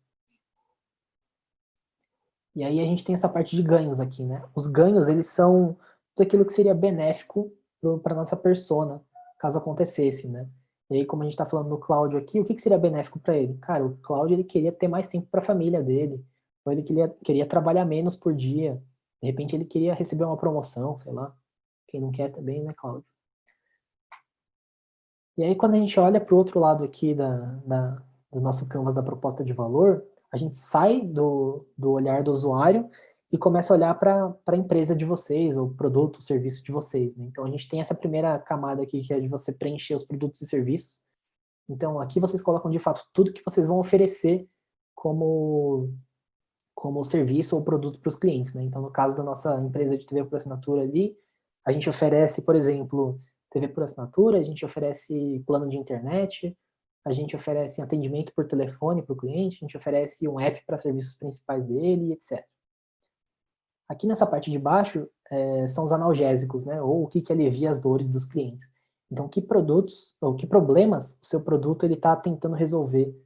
E aí a gente tem essa parte de ganhos aqui, né? Os ganhos, eles são tudo aquilo que seria benéfico para nossa persona, caso acontecesse, né? E aí, como a gente está falando no Cláudio aqui, o que seria benéfico para ele? Cara, o Cláudio, ele queria ter mais tempo para a família dele, ou ele queria trabalhar menos por dia, de repente ele queria receber uma promoção, sei lá. Quem não quer também, né, Cláudio? E aí, quando a gente olha para o outro lado aqui do nosso canvas da proposta de valor, a gente sai do olhar do usuário e começa a olhar para a empresa de vocês, ou produto, serviço de vocês, né? Então, a gente tem essa primeira camada aqui, que é de você preencher os produtos e serviços. Então, aqui vocês colocam, de fato, tudo que vocês vão oferecer como serviço ou produto para os clientes, né? Então, no caso da nossa empresa de TV por assinatura ali, a gente oferece, por exemplo, TV por assinatura, a gente oferece plano de internet, a gente oferece atendimento por telefone para o cliente, a gente oferece um app para serviços principais dele, etc. Aqui nessa parte de baixo são os analgésicos, né? Ou o que alivia as dores dos clientes. Então, que produtos ou que problemas o seu produto ele está tentando resolver,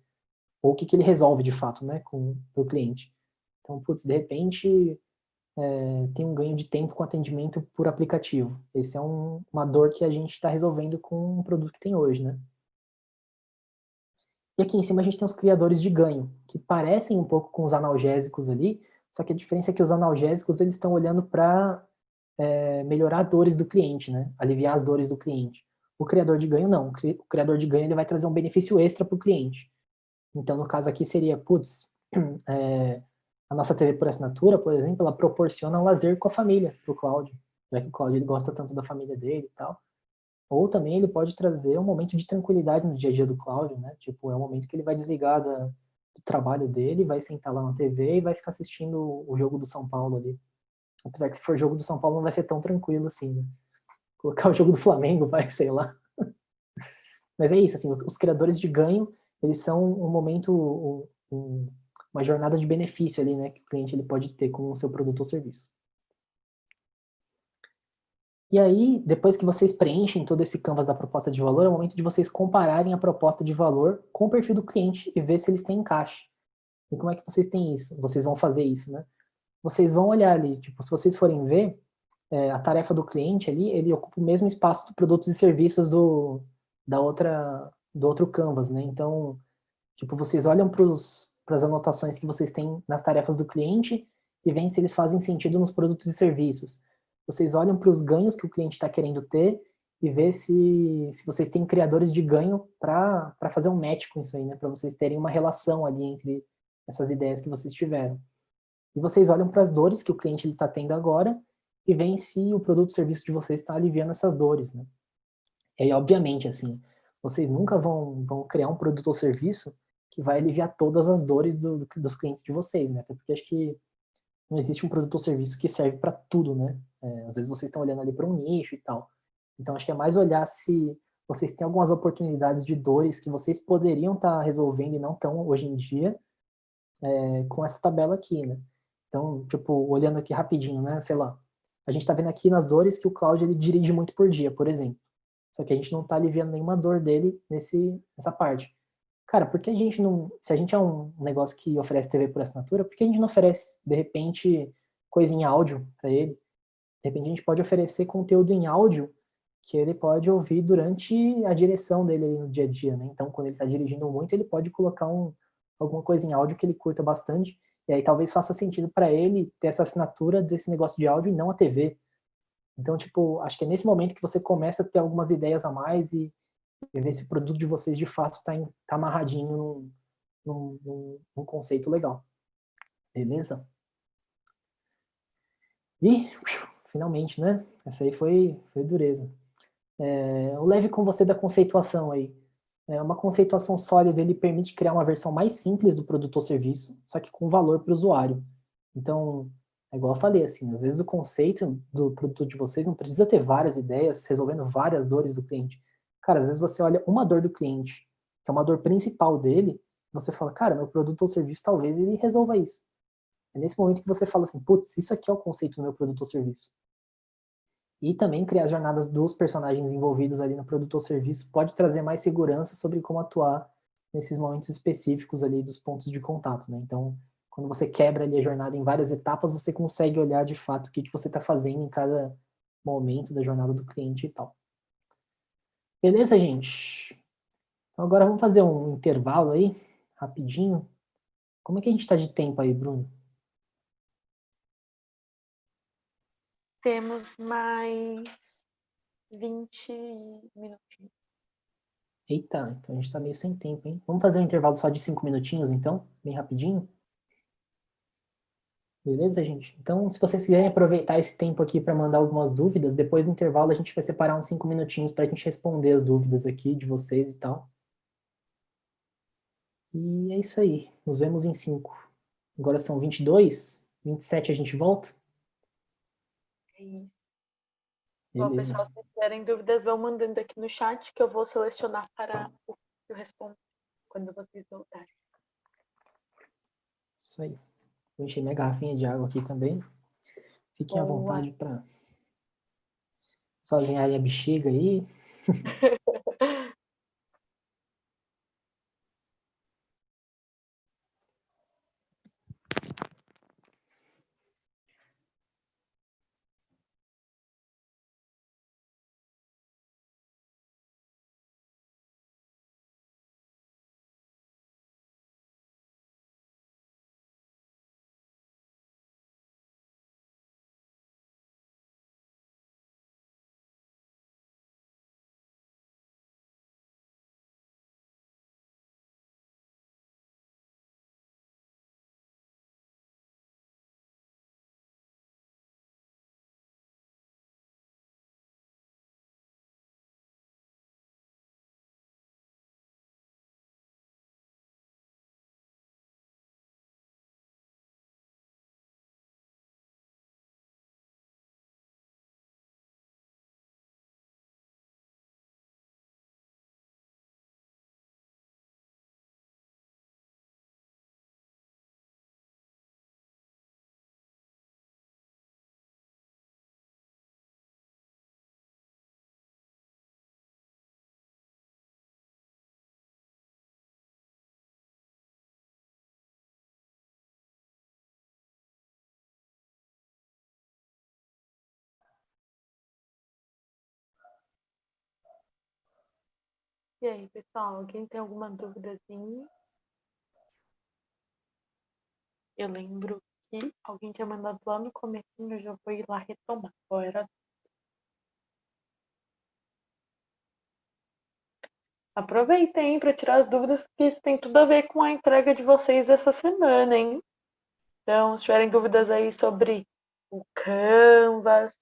ou o que ele resolve de fato, né, com o cliente. Então, putz, de repente tem um ganho de tempo com atendimento por aplicativo. Esse é uma dor que a gente está resolvendo com o produto que tem hoje, né? E aqui em cima a gente tem os criadores de ganho, que parecem um pouco com os analgésicos ali, só que a diferença é que os analgésicos eles estão olhando para melhorar dores do cliente, né? Aliviar as dores do cliente. O criador de ganho não. O criador de ganho ele vai trazer um benefício extra para o cliente. Então, no caso aqui seria, putz, a nossa TV por assinatura, por exemplo, ela proporciona um lazer com a família para o Cláudio, já que o Cláudio ele gosta tanto da família dele e tal. Ou também ele pode trazer um momento de tranquilidade no dia a dia do Cláudio, né? Tipo, é um momento que ele vai desligar do trabalho dele, vai sentar lá na TV e vai ficar assistindo o jogo do São Paulo ali. Apesar que se for jogo do São Paulo não vai ser tão tranquilo assim, né? Colocar o jogo do Flamengo, vai, sei lá. Mas é isso, assim, os criadores de ganho, eles são um momento, uma jornada de benefício ali, né, que o cliente ele pode ter com o seu produto ou serviço. E aí, depois que vocês preenchem todo esse canvas da proposta de valor, é o momento de vocês compararem a proposta de valor com o perfil do cliente e ver se eles têm encaixe. E como é que vocês têm isso? Vocês vão fazer isso, né? Vocês vão olhar ali, tipo, se vocês forem ver, a tarefa do cliente ali, ele ocupa o mesmo espaço de produtos e serviços do outro canvas, né? Então, tipo, vocês olham para as anotações que vocês têm nas tarefas do cliente e veem se eles fazem sentido nos produtos e serviços. Vocês olham para os ganhos que o cliente está querendo ter e vê se vocês têm criadores de ganho para fazer um match com isso aí, né? Para vocês terem uma relação ali entre essas ideias que vocês tiveram. E vocês olham para as dores que o cliente está tendo agora e veem se o produto ou serviço de vocês está aliviando essas dores, né? E aí, obviamente, assim, vocês nunca vão criar um produto ou serviço que vai aliviar todas as dores dos clientes de vocês, né? Porque acho que não existe um produto ou serviço que serve para tudo, né? Às vezes vocês estão olhando ali para um nicho e tal. Então, acho que é mais olhar se vocês têm algumas oportunidades de dores que vocês poderiam estar resolvendo e não estão hoje em dia com essa tabela aqui, né? Então, tipo, olhando aqui rapidinho, né? Sei lá, a gente está vendo aqui nas dores que o Cláudio ele dirige muito por dia, por exemplo. Só que a gente não está aliviando nenhuma dor dele nessa parte. Cara, por que a gente não... Se a gente é um negócio que oferece TV por assinatura, por que a gente não oferece, de repente, coisa em áudio para ele? De repente a gente pode oferecer conteúdo em áudio que ele pode ouvir durante a direção dele no dia a dia, né? Então, quando ele está dirigindo muito, ele pode colocar alguma coisa em áudio que ele curta bastante, e aí talvez faça sentido para ele ter essa assinatura desse negócio de áudio e não a TV. Então, tipo, acho que é nesse momento que você começa a ter algumas ideias a mais e ver se o produto de vocês de fato está amarradinho num conceito legal. Beleza? E, finalmente, né? Essa aí foi dureza. O leve com você da conceituação aí. Uma conceituação sólida, ele permite criar uma versão mais simples do produto ou serviço, só que com valor para o usuário. Então, é igual eu falei, assim, às vezes o conceito do produto de vocês não precisa ter várias ideias, resolvendo várias dores do cliente. Cara, às vezes você olha uma dor do cliente, que é uma dor principal dele, você fala, cara, meu produto ou serviço talvez ele resolva isso. É nesse momento que você fala assim, putz, isso aqui é o conceito do meu produto ou serviço. E também criar as jornadas dos personagens envolvidos ali no produto ou serviço pode trazer mais segurança sobre como atuar nesses momentos específicos ali dos pontos de contato, né? Então, quando você quebra ali a jornada em várias etapas, você consegue olhar de fato o que você está fazendo em cada momento da jornada do cliente e tal. Beleza, gente? Então agora vamos fazer um intervalo aí, rapidinho. Como é que a gente está de tempo aí, Bruno? Temos mais 20 minutinhos. Eita, então a gente está meio sem tempo, hein? Vamos fazer um intervalo só de 5 minutinhos, então? Bem rapidinho? Beleza, gente? Então, se vocês quiserem aproveitar esse tempo aqui para mandar algumas dúvidas, depois do intervalo a gente vai separar uns 5 minutinhos para a gente responder as dúvidas aqui de vocês e tal. E é isso aí. Nos vemos em 5. Agora são 22, 27 a gente volta? É isso. Bom, Beleza. pessoal, se tiverem dúvidas, vão mandando aqui no chat que eu vou selecionar para o que eu respondo quando vocês voltarem. Isso aí. Vou encher minha garrafinha de água aqui também. Fiquem à vontade para esvaziarem a bexiga aí. E aí, pessoal, alguém tem alguma dúvidazinha? Eu lembro que alguém tinha mandado lá no comecinho, eu já vou ir lá retomar. Qual era? Aproveitem para tirar as dúvidas, porque isso tem tudo a ver com a entrega de vocês essa semana, hein? Então, se tiverem dúvidas aí sobre o Canvas,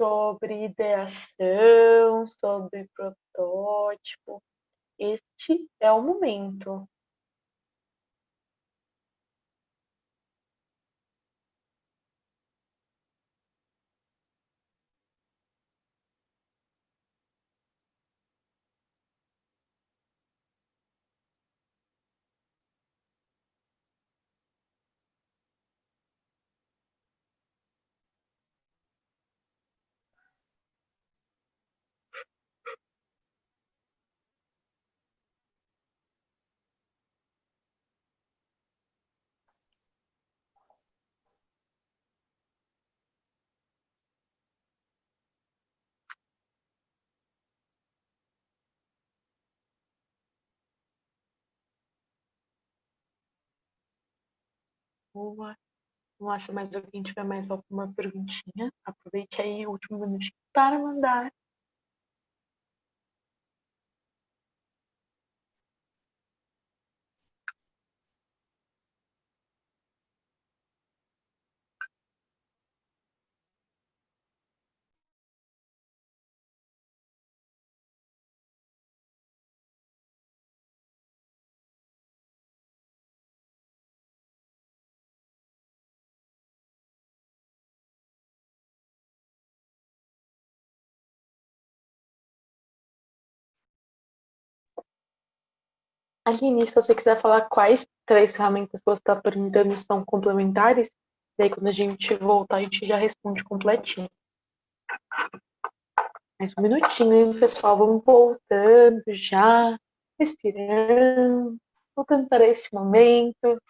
sobre ideação, sobre protótipo, este é o momento. Boa. Vamos lá, se mais alguém tiver mais alguma perguntinha, aproveite aí o último minuto para mandar. Aline, se você quiser falar quais 3 ferramentas que você está perguntando são complementares, daí quando a gente voltar, a gente já responde completinho. Mais um minutinho, hein, pessoal? Vamos voltando já, respirando, voltando para este momento.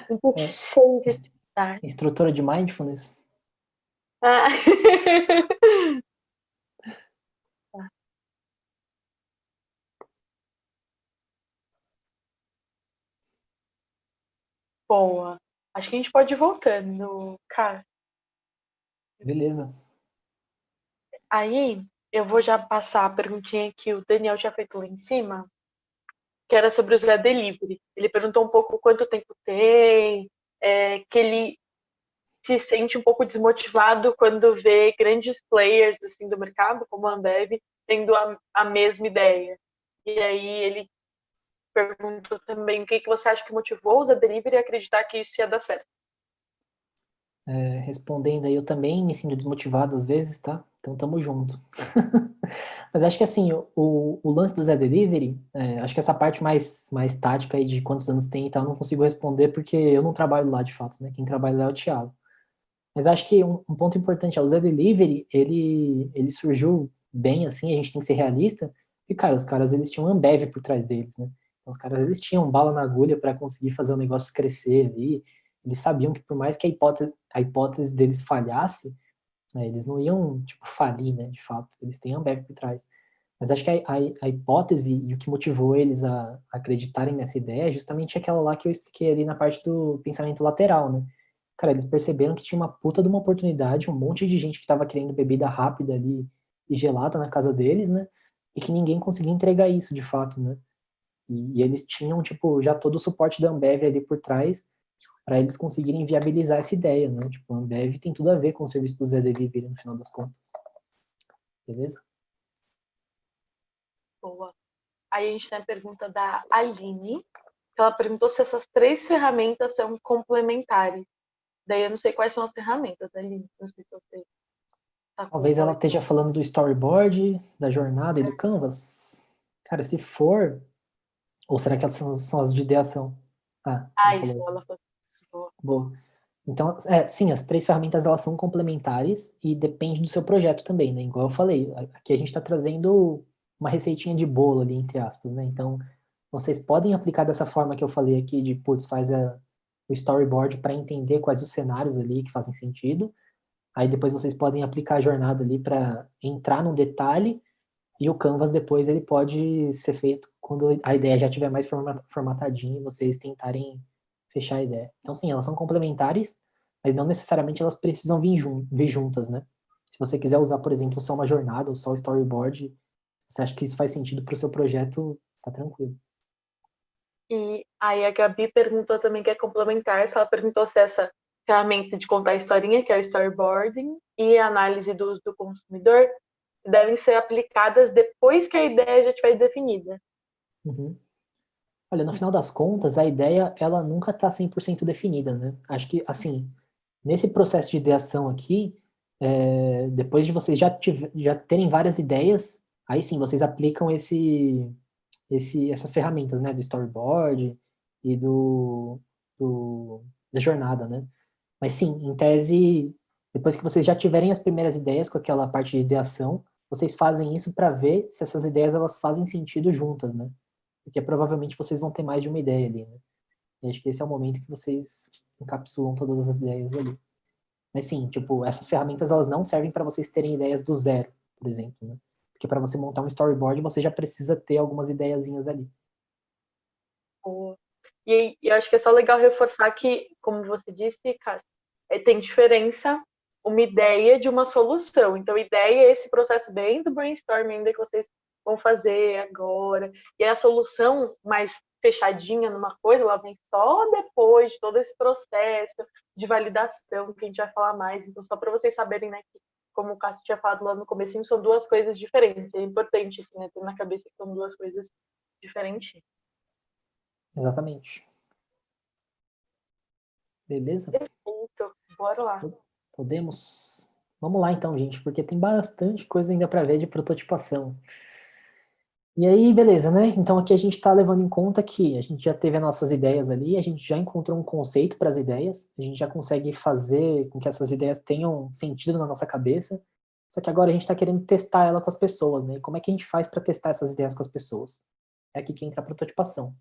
Muito cheio de atividade. Instrutora de Mindfulness? Ah. Boa. Acho que a gente pode ir voltando, cara. Beleza. Aí, eu vou já passar a perguntinha que o Daniel tinha feito lá em cima, que era sobre o Zé Delivery. Ele perguntou um pouco quanto tempo tem, que ele se sente um pouco desmotivado quando vê grandes players assim, do mercado, como a Ambev, tendo a mesma ideia. E aí ele perguntou também o que você acha que motivou o Zé Delivery a acreditar que isso ia dar certo. Respondendo aí, eu também me sinto desmotivado às vezes, tá? Então tamo junto. Mas acho que assim, o lance do Zé Delivery, acho que essa parte mais tática aí de quantos anos tem e tal, eu não consigo responder porque eu não trabalho lá de fato, né? Quem trabalha lá é o Thiago. Mas acho que um ponto importante é o Zé Delivery, ele surgiu bem assim, a gente tem que ser realista, e cara, os caras eles tinham Ambev por trás deles, né? Então, os caras eles tinham bala na agulha para conseguir fazer o negócio crescer ali, eles sabiam que por mais que a hipótese deles falhasse, né, eles não iam, tipo, falir, né, de fato, eles têm Ambev por trás. Mas acho que a hipótese e o que motivou eles a acreditarem nessa ideia é justamente aquela lá que eu expliquei ali na parte do pensamento lateral, né? Cara, eles perceberam que tinha uma puta de uma oportunidade, um monte de gente que tava querendo bebida rápida ali e gelada na casa deles, né? E que ninguém conseguia entregar isso de fato, né? E eles tinham, tipo, já todo o suporte da Ambev ali por trás para eles conseguirem viabilizar essa ideia, né? Tipo, a Ambev tem tudo a ver com o serviço do Zé Delivery no final das contas. Beleza? Boa. Aí a gente tem a pergunta da Aline, que ela perguntou se essas 3 ferramentas são complementares. Daí eu não sei quais são as ferramentas, Aline. Não sei se você tá com Talvez ela ela. esteja falando do storyboard, da jornada e do Canvas. Cara, se for, ou será que elas são as de ideação? Ela Isso, falou. ela falou. Boa. Boa. Então, sim, as 3 ferramentas elas são complementares e depende do seu projeto também, né? Igual eu falei, aqui a gente está trazendo uma receitinha de bolo ali, entre aspas, né? Então, vocês podem aplicar dessa forma que eu falei aqui, de, putz, faz o storyboard para entender quais os cenários ali que fazem sentido. Aí depois vocês podem aplicar a jornada ali para entrar no detalhe E o Canvas depois ele pode ser feito quando a ideia já estiver mais formatadinha e vocês tentarem fechar a ideia. Então, sim, elas são complementares, mas não necessariamente elas precisam vir juntas, né? Se você quiser usar, por exemplo, só uma jornada ou só o storyboard, você acha que isso faz sentido para o seu projeto, tá tranquilo. E aí a Gabi perguntou também que é complementar, se ela perguntou se essa ferramenta de contar a historinha, que é o storyboarding, e a análise do uso do consumidor, devem ser aplicadas depois que a ideia já estiver definida. Uhum. Olha, no final das contas, a ideia, ela nunca está 100% definida, né? Acho que, assim, nesse processo de ideação aqui, depois de vocês já terem várias ideias, aí sim, vocês aplicam essas ferramentas, né? Do storyboard e da jornada, né? Mas sim, em tese, depois que vocês já tiverem as primeiras ideias com aquela parte de ideação, vocês fazem isso para ver se essas ideias elas fazem sentido juntas, né? Porque provavelmente vocês vão ter mais de uma ideia ali, né? E acho que esse é o momento que vocês encapsulam todas as ideias ali. Mas sim, tipo, essas ferramentas elas não servem para vocês terem ideias do zero, por exemplo, né? Porque para você montar um storyboard, você já precisa ter algumas ideiazinhas ali. E eu acho que é só legal reforçar que, como você disse, Cássio, tem diferença uma ideia de uma solução. Então, ideia é esse processo bem do brainstorming ainda que vocês vão fazer agora. E a solução mais fechadinha numa coisa, ela vem só depois de todo esse processo de validação, que a gente vai falar mais. Então, só para vocês saberem, né, que, como o Cássio tinha falado lá no comecinho, são duas coisas diferentes. É importante, assim, né, ter na cabeça que são duas coisas diferentes. Exatamente. Beleza? Perfeito. Bora lá. Podemos? Vamos lá então, gente, porque tem bastante coisa ainda para ver de prototipação. E aí, beleza, né? Então aqui a gente está levando em conta que a gente já teve as nossas ideias ali, a gente já encontrou um conceito para as ideias, a gente já consegue fazer com que essas ideias tenham sentido na nossa cabeça, só que agora a gente está querendo testar ela com as pessoas, né? E como é que a gente faz para testar essas ideias com as pessoas? É aqui que entra a prototipação.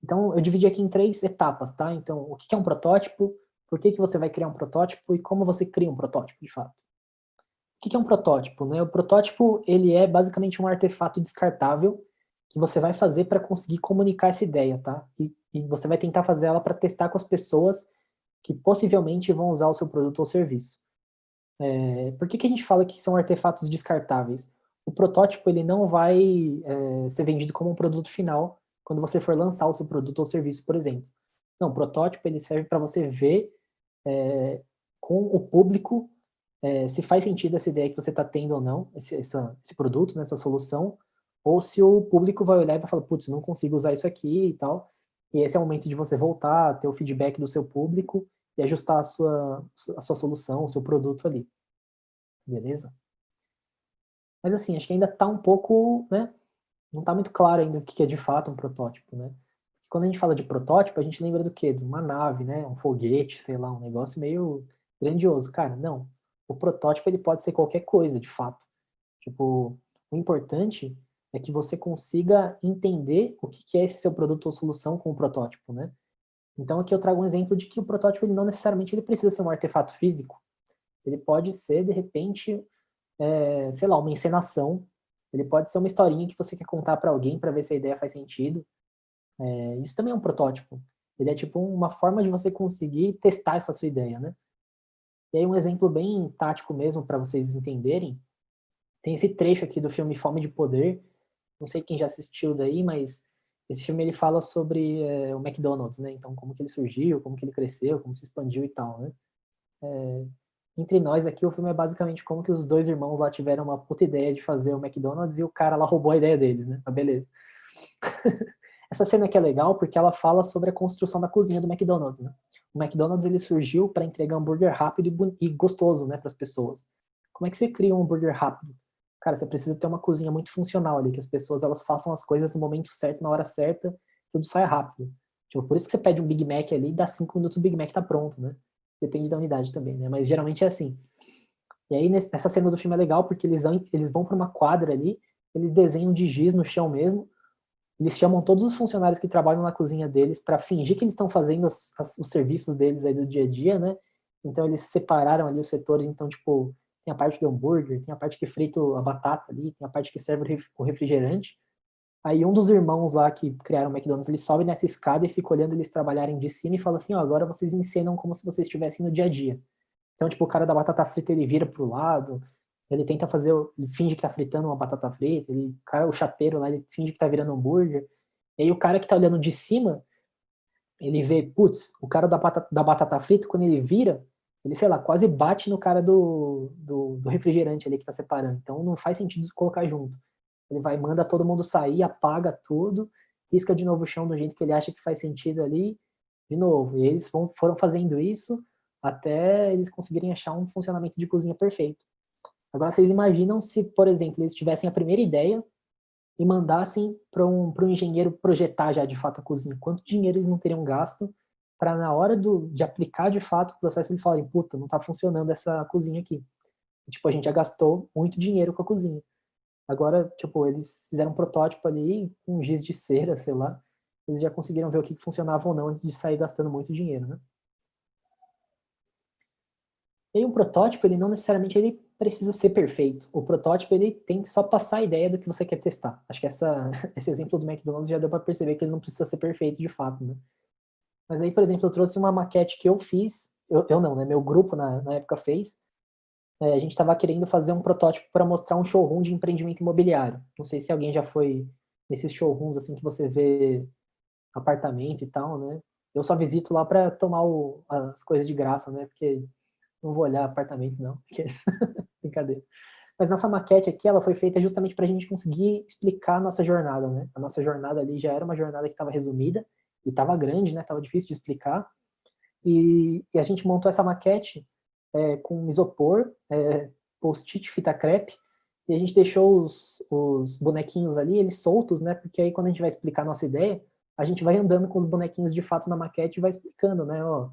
Então, eu dividi aqui em 3 etapas, tá? Então, o que é um protótipo, por que você vai criar um protótipo e como você cria um protótipo, de fato. O que é um protótipo, né? O protótipo, ele é basicamente um artefato descartável que você vai fazer para conseguir comunicar essa ideia, tá? E você vai tentar fazer ela para testar com as pessoas que possivelmente vão usar o seu produto ou serviço. Por que a gente fala que são artefatos descartáveis? O protótipo, ele não vai ser vendido como um produto final quando você for lançar o seu produto ou serviço, por exemplo. Não, o protótipo, ele serve para você ver com o público se faz sentido essa ideia que você está tendo ou não, esse produto, né, essa solução, ou se o público vai olhar e vai falar, putz, não consigo usar isso aqui e tal. E esse é o momento de você voltar, ter o feedback do seu público e ajustar a sua solução, o seu produto ali. Beleza? Mas assim, acho que ainda está um pouco, né? Não está muito claro ainda o que é de fato um protótipo, né? Porque quando a gente fala de protótipo, a gente lembra do quê? De uma nave, né? Um foguete, sei lá, um negócio meio grandioso. Cara, não. O protótipo, ele pode ser qualquer coisa, de fato. Tipo, o importante é que você consiga entender o que é esse seu produto ou solução com o protótipo, né? Então aqui eu trago um exemplo de que o protótipo, ele não necessariamente ele precisa ser um artefato físico. Ele pode ser, de repente, sei lá, uma encenação. Ele pode ser uma historinha que você quer contar para alguém para ver se a ideia faz sentido. Isso também é um protótipo. Ele é tipo uma forma de você conseguir testar essa sua ideia, né? E aí um exemplo bem tático mesmo para vocês entenderem, tem esse trecho aqui do filme Fome de Poder. Não sei quem já assistiu daí, mas esse filme ele fala sobre o McDonald's, né? Então como que ele surgiu, como que ele cresceu, como se expandiu e tal, né? Entre nós aqui, o filme é basicamente como que os dois irmãos lá tiveram uma puta ideia de fazer o McDonald's e o cara lá roubou a ideia deles, né? Mas beleza. Essa cena aqui é legal porque ela fala sobre a construção da cozinha do McDonald's, né? O McDonald's ele surgiu para entregar hambúrguer rápido e gostoso, né, para as pessoas. Como é que você cria um hambúrguer rápido? Cara, você precisa ter uma cozinha muito funcional ali, que as pessoas elas façam as coisas no momento certo, na hora certa, tudo saia rápido. Tipo, por isso que você pede um Big Mac ali e dá 5 minutos o Big Mac tá pronto, né? Depende da unidade também, né? Mas geralmente é assim. E aí, nessa cena do filme é legal porque eles vão para uma quadra ali, eles desenham de giz no chão mesmo, eles chamam todos os funcionários que trabalham na cozinha deles para fingir que eles estão fazendo os serviços deles aí do dia a dia, né? Então, eles separaram ali os setores, então, tipo, tem a parte do hambúrguer, tem a parte que frita a batata ali, tem a parte que serve o refrigerante. Aí um dos irmãos lá que criaram o McDonald's, ele sobe nessa escada e fica olhando eles trabalharem de cima e fala assim, ó, agora vocês encenam como se vocês estivessem no dia a dia. Então, tipo, o cara da batata frita, ele vira pro lado, ele tenta fazer, ele finge que tá fritando uma batata frita, o chapeiro lá, ele finge que tá virando hambúrguer. E aí o cara que tá olhando de cima, ele vê, putz, o cara da batata frita, quando ele vira, ele, sei lá, quase bate no cara do refrigerante ali que tá separando. Então não faz sentido colocar junto. Ele vai, manda todo mundo sair, apaga tudo, risca de novo o chão do jeito que ele acha que faz sentido ali, de novo. E eles foram fazendo isso até eles conseguirem achar um funcionamento de cozinha perfeito. Agora vocês imaginam se, por exemplo, eles tivessem a primeira ideia e mandassem para um engenheiro projetar já de fato a cozinha. Quanto dinheiro eles não teriam gasto para na hora de aplicar de fato o processo eles falarem, puta, não está funcionando essa cozinha aqui. E, tipo, a gente já gastou muito dinheiro com a cozinha. Agora, tipo, eles fizeram um protótipo ali, com um giz de cera, sei lá. Eles já conseguiram ver o que funcionava ou não antes de sair gastando muito dinheiro, né? E aí um protótipo, ele não necessariamente ele precisa ser perfeito. O protótipo, ele tem que só passar a ideia do que você quer testar. Acho que esse exemplo do McDonald's já deu para perceber que ele não precisa ser perfeito de fato, né? Mas aí, por exemplo, eu trouxe uma maquete que eu fiz, eu não, né? Meu grupo na época fez. A gente estava querendo fazer um protótipo para mostrar um showroom de empreendimento imobiliário. Não sei se alguém já foi nesses showrooms assim que você vê apartamento e tal, né? Eu só visito lá para tomar as coisas de graça, né? Porque não vou olhar apartamento, não. Porque... Brincadeira. Mas nossa maquete aqui, ela foi feita justamente para a gente conseguir explicar a nossa jornada, né? A nossa jornada ali já era uma jornada que estava resumida e estava grande, né? Estava difícil de explicar. E a gente montou essa maquete com isopor, post-it, fita crepe, e a gente deixou os bonequinhos ali, eles soltos, né? Porque aí quando a gente vai explicar a nossa ideia, a gente vai andando com os bonequinhos de fato na maquete e vai explicando, né? Ó,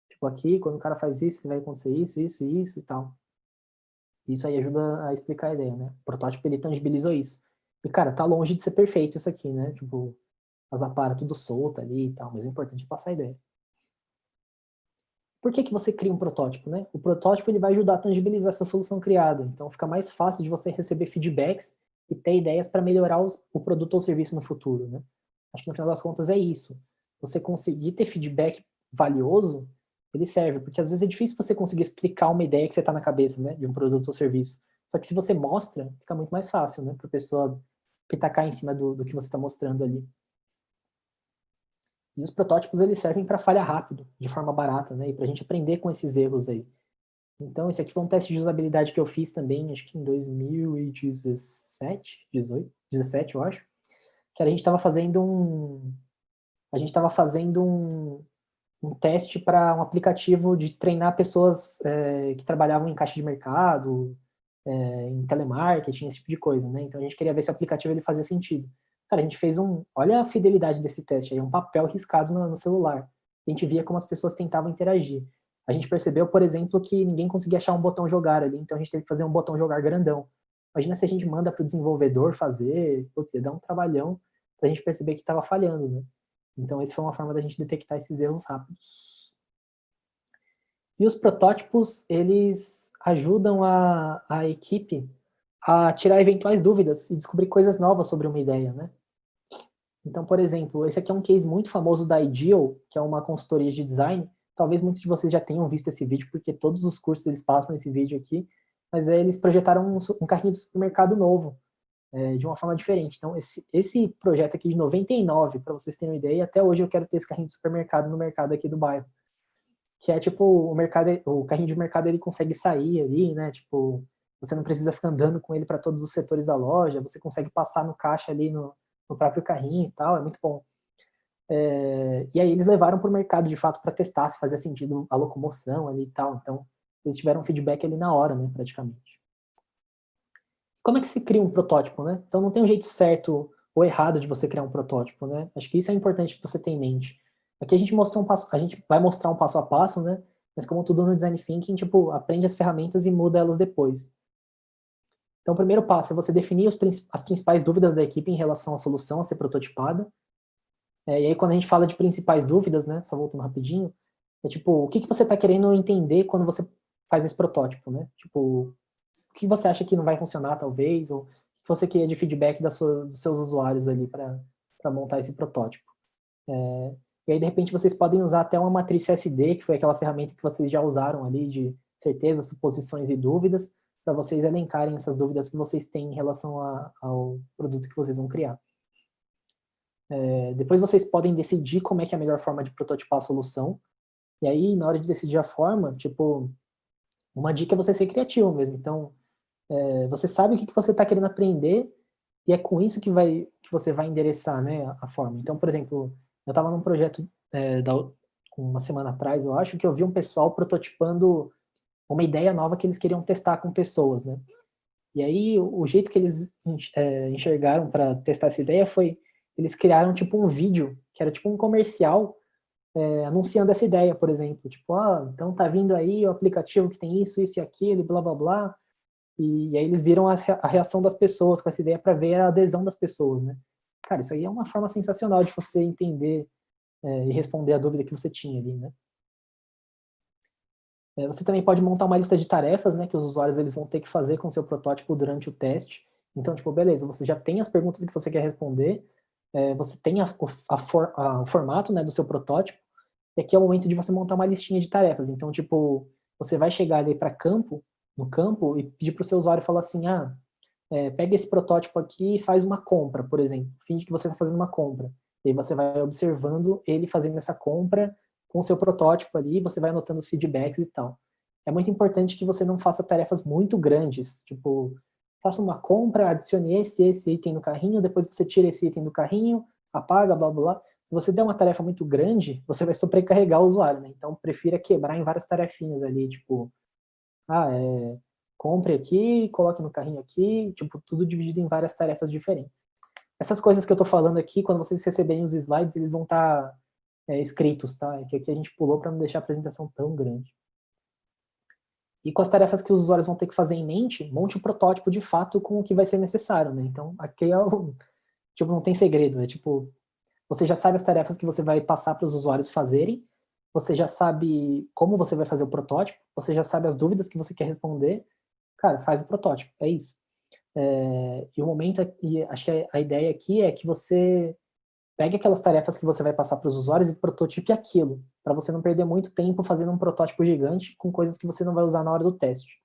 tipo, aqui, quando o cara faz isso, vai acontecer isso, isso e isso e tal. Isso aí ajuda a explicar a ideia, né? O protótipo, ele tangibilizou isso. E, cara, tá longe de ser perfeito isso aqui, né? Tipo, as aparas tudo solta ali e tal, mas o importante é passar a ideia. Por que você cria um protótipo, né? O protótipo ele vai ajudar a tangibilizar essa solução criada. Então fica mais fácil de você receber feedbacks e ter ideias para melhorar o produto ou serviço no futuro, né? Acho que no final das contas é isso. Você conseguir ter feedback valioso, ele serve, porque às vezes é difícil você conseguir explicar uma ideia que você está na cabeça, né, de um produto ou serviço. Só que se você mostra, fica muito mais fácil, né, para a pessoa pitacar em cima do que você está mostrando ali. E os protótipos, eles servem para falhar rápido, de forma barata, né? E para a gente aprender com esses erros aí. Então, esse aqui foi um teste de usabilidade que eu fiz também, acho que em 2017, 17, eu acho. Que a gente estava fazendo um teste para um aplicativo de treinar pessoas que trabalhavam em caixa de mercado, em telemarketing, esse tipo de coisa, né? Então, a gente queria ver se o aplicativo ele fazia sentido. Cara, a gente fez olha a fidelidade desse teste aí, um papel riscado no celular. A gente via como as pessoas tentavam interagir. A gente percebeu, por exemplo, que ninguém conseguia achar um botão jogar ali, então a gente teve que fazer um botão jogar grandão. Imagina se a gente manda para o desenvolvedor fazer, putz, ia dar um trabalhão para a gente perceber que estava falhando, né? Então, essa foi uma forma da gente detectar esses erros rápidos. E os protótipos, eles ajudam a equipe a tirar eventuais dúvidas e descobrir coisas novas sobre uma ideia, né? Então, por exemplo, esse aqui é um case muito famoso da Ideal, que é uma consultoria de design. Talvez muitos de vocês já tenham visto esse vídeo, porque todos os cursos eles passam esse vídeo aqui. Mas eles projetaram um carrinho de supermercado novo, de uma forma diferente. Então, esse projeto aqui de 99, para vocês terem uma ideia, até hoje eu quero ter esse carrinho de supermercado no mercado aqui do bairro. Que é tipo, o carrinho de mercado ele consegue sair ali, né? Tipo, você não precisa ficar andando com ele para todos os setores da loja, você consegue passar no caixa ali no próprio carrinho e tal, é muito bom. E aí eles levaram para o mercado de fato para testar se fazia sentido a locomoção ali e tal. Então, eles tiveram feedback ali na hora, né, praticamente. Como é que se cria um protótipo, né? Então não tem um jeito certo ou errado de você criar um protótipo, né? Acho que isso é importante que você tenha em mente. Aqui a gente vai mostrar um passo a passo, né? Mas como tudo no design thinking, tipo, aprende as ferramentas e muda elas depois. Então o primeiro passo é você definir as principais dúvidas da equipe em relação à solução a ser prototipada. E aí quando a gente fala de principais dúvidas, né? Só voltando rapidinho, é tipo, o que você está querendo entender quando você faz esse protótipo, né? Tipo, o que você acha que não vai funcionar, talvez, ou o que você queria de feedback dos seus usuários ali para montar esse protótipo. E aí, de repente, vocês podem usar até uma matriz CSD, que foi aquela ferramenta que vocês já usaram ali, de certezas, suposições e dúvidas, para vocês elencarem essas dúvidas que vocês têm em relação ao produto que vocês vão criar. Depois vocês podem decidir como é que é a melhor forma de prototipar a solução, e aí, na hora de decidir a forma, tipo, uma dica é você ser criativo mesmo. Então, você sabe o que você está querendo aprender, e é com isso que você vai endereçar, né, a forma. Então, por exemplo, eu estava num projeto uma semana atrás, eu acho, que eu vi um pessoal prototipando uma ideia nova que eles queriam testar com pessoas, né? E aí, o jeito que eles enxergaram para testar essa ideia foi, eles criaram tipo um vídeo, que era tipo um comercial, anunciando essa ideia, por exemplo. Tipo, então tá vindo aí o aplicativo que tem isso e aquilo, blá, blá, blá. E aí eles viram a reação das pessoas com essa ideia para ver a adesão das pessoas, né? Cara, isso aí é uma forma sensacional de você entender e responder a dúvida que você tinha ali, né? Você também pode montar uma lista de tarefas, né, que os usuários eles vão ter que fazer com o seu protótipo durante o teste. Então, tipo, beleza, você já tem as perguntas que você quer responder, você tem o formato, né, do seu protótipo, e aqui é o momento de você montar uma listinha de tarefas. Então, tipo, você vai chegar ali no campo, e pedir para o seu usuário falar assim, pega esse protótipo aqui e faz uma compra, por exemplo. Finge que você está fazendo uma compra. E aí você vai observando ele fazendo essa compra com o seu protótipo ali, você vai anotando os feedbacks e tal. É muito importante que você não faça tarefas muito grandes, tipo, faça uma compra, adicione esse item no carrinho, depois você tira esse item do carrinho, apaga, blá, blá, blá. Se você der uma tarefa muito grande, você vai sobrecarregar o usuário, né? Então, prefira quebrar em várias tarefinhas ali, tipo, compre aqui, coloque no carrinho aqui, tipo, tudo dividido em várias tarefas diferentes. Essas coisas que eu tô falando aqui, quando vocês receberem os slides, eles vão estar escritos, tá? É que aqui a gente pulou para não deixar a apresentação tão grande. E com as tarefas que os usuários vão ter que fazer em mente, monte o protótipo de fato com o que vai ser necessário, né? Então, aqui tipo, não tem segredo, tipo, você já sabe as tarefas que você vai passar para os usuários fazerem, você já sabe como você vai fazer o protótipo, você já sabe as dúvidas que você quer responder, cara, faz o protótipo, é isso. E o momento, e acho que a ideia aqui é que você pegue aquelas tarefas que você vai passar para os usuários e prototipe aquilo, para você não perder muito tempo fazendo um protótipo gigante com coisas que você não vai usar na hora do teste.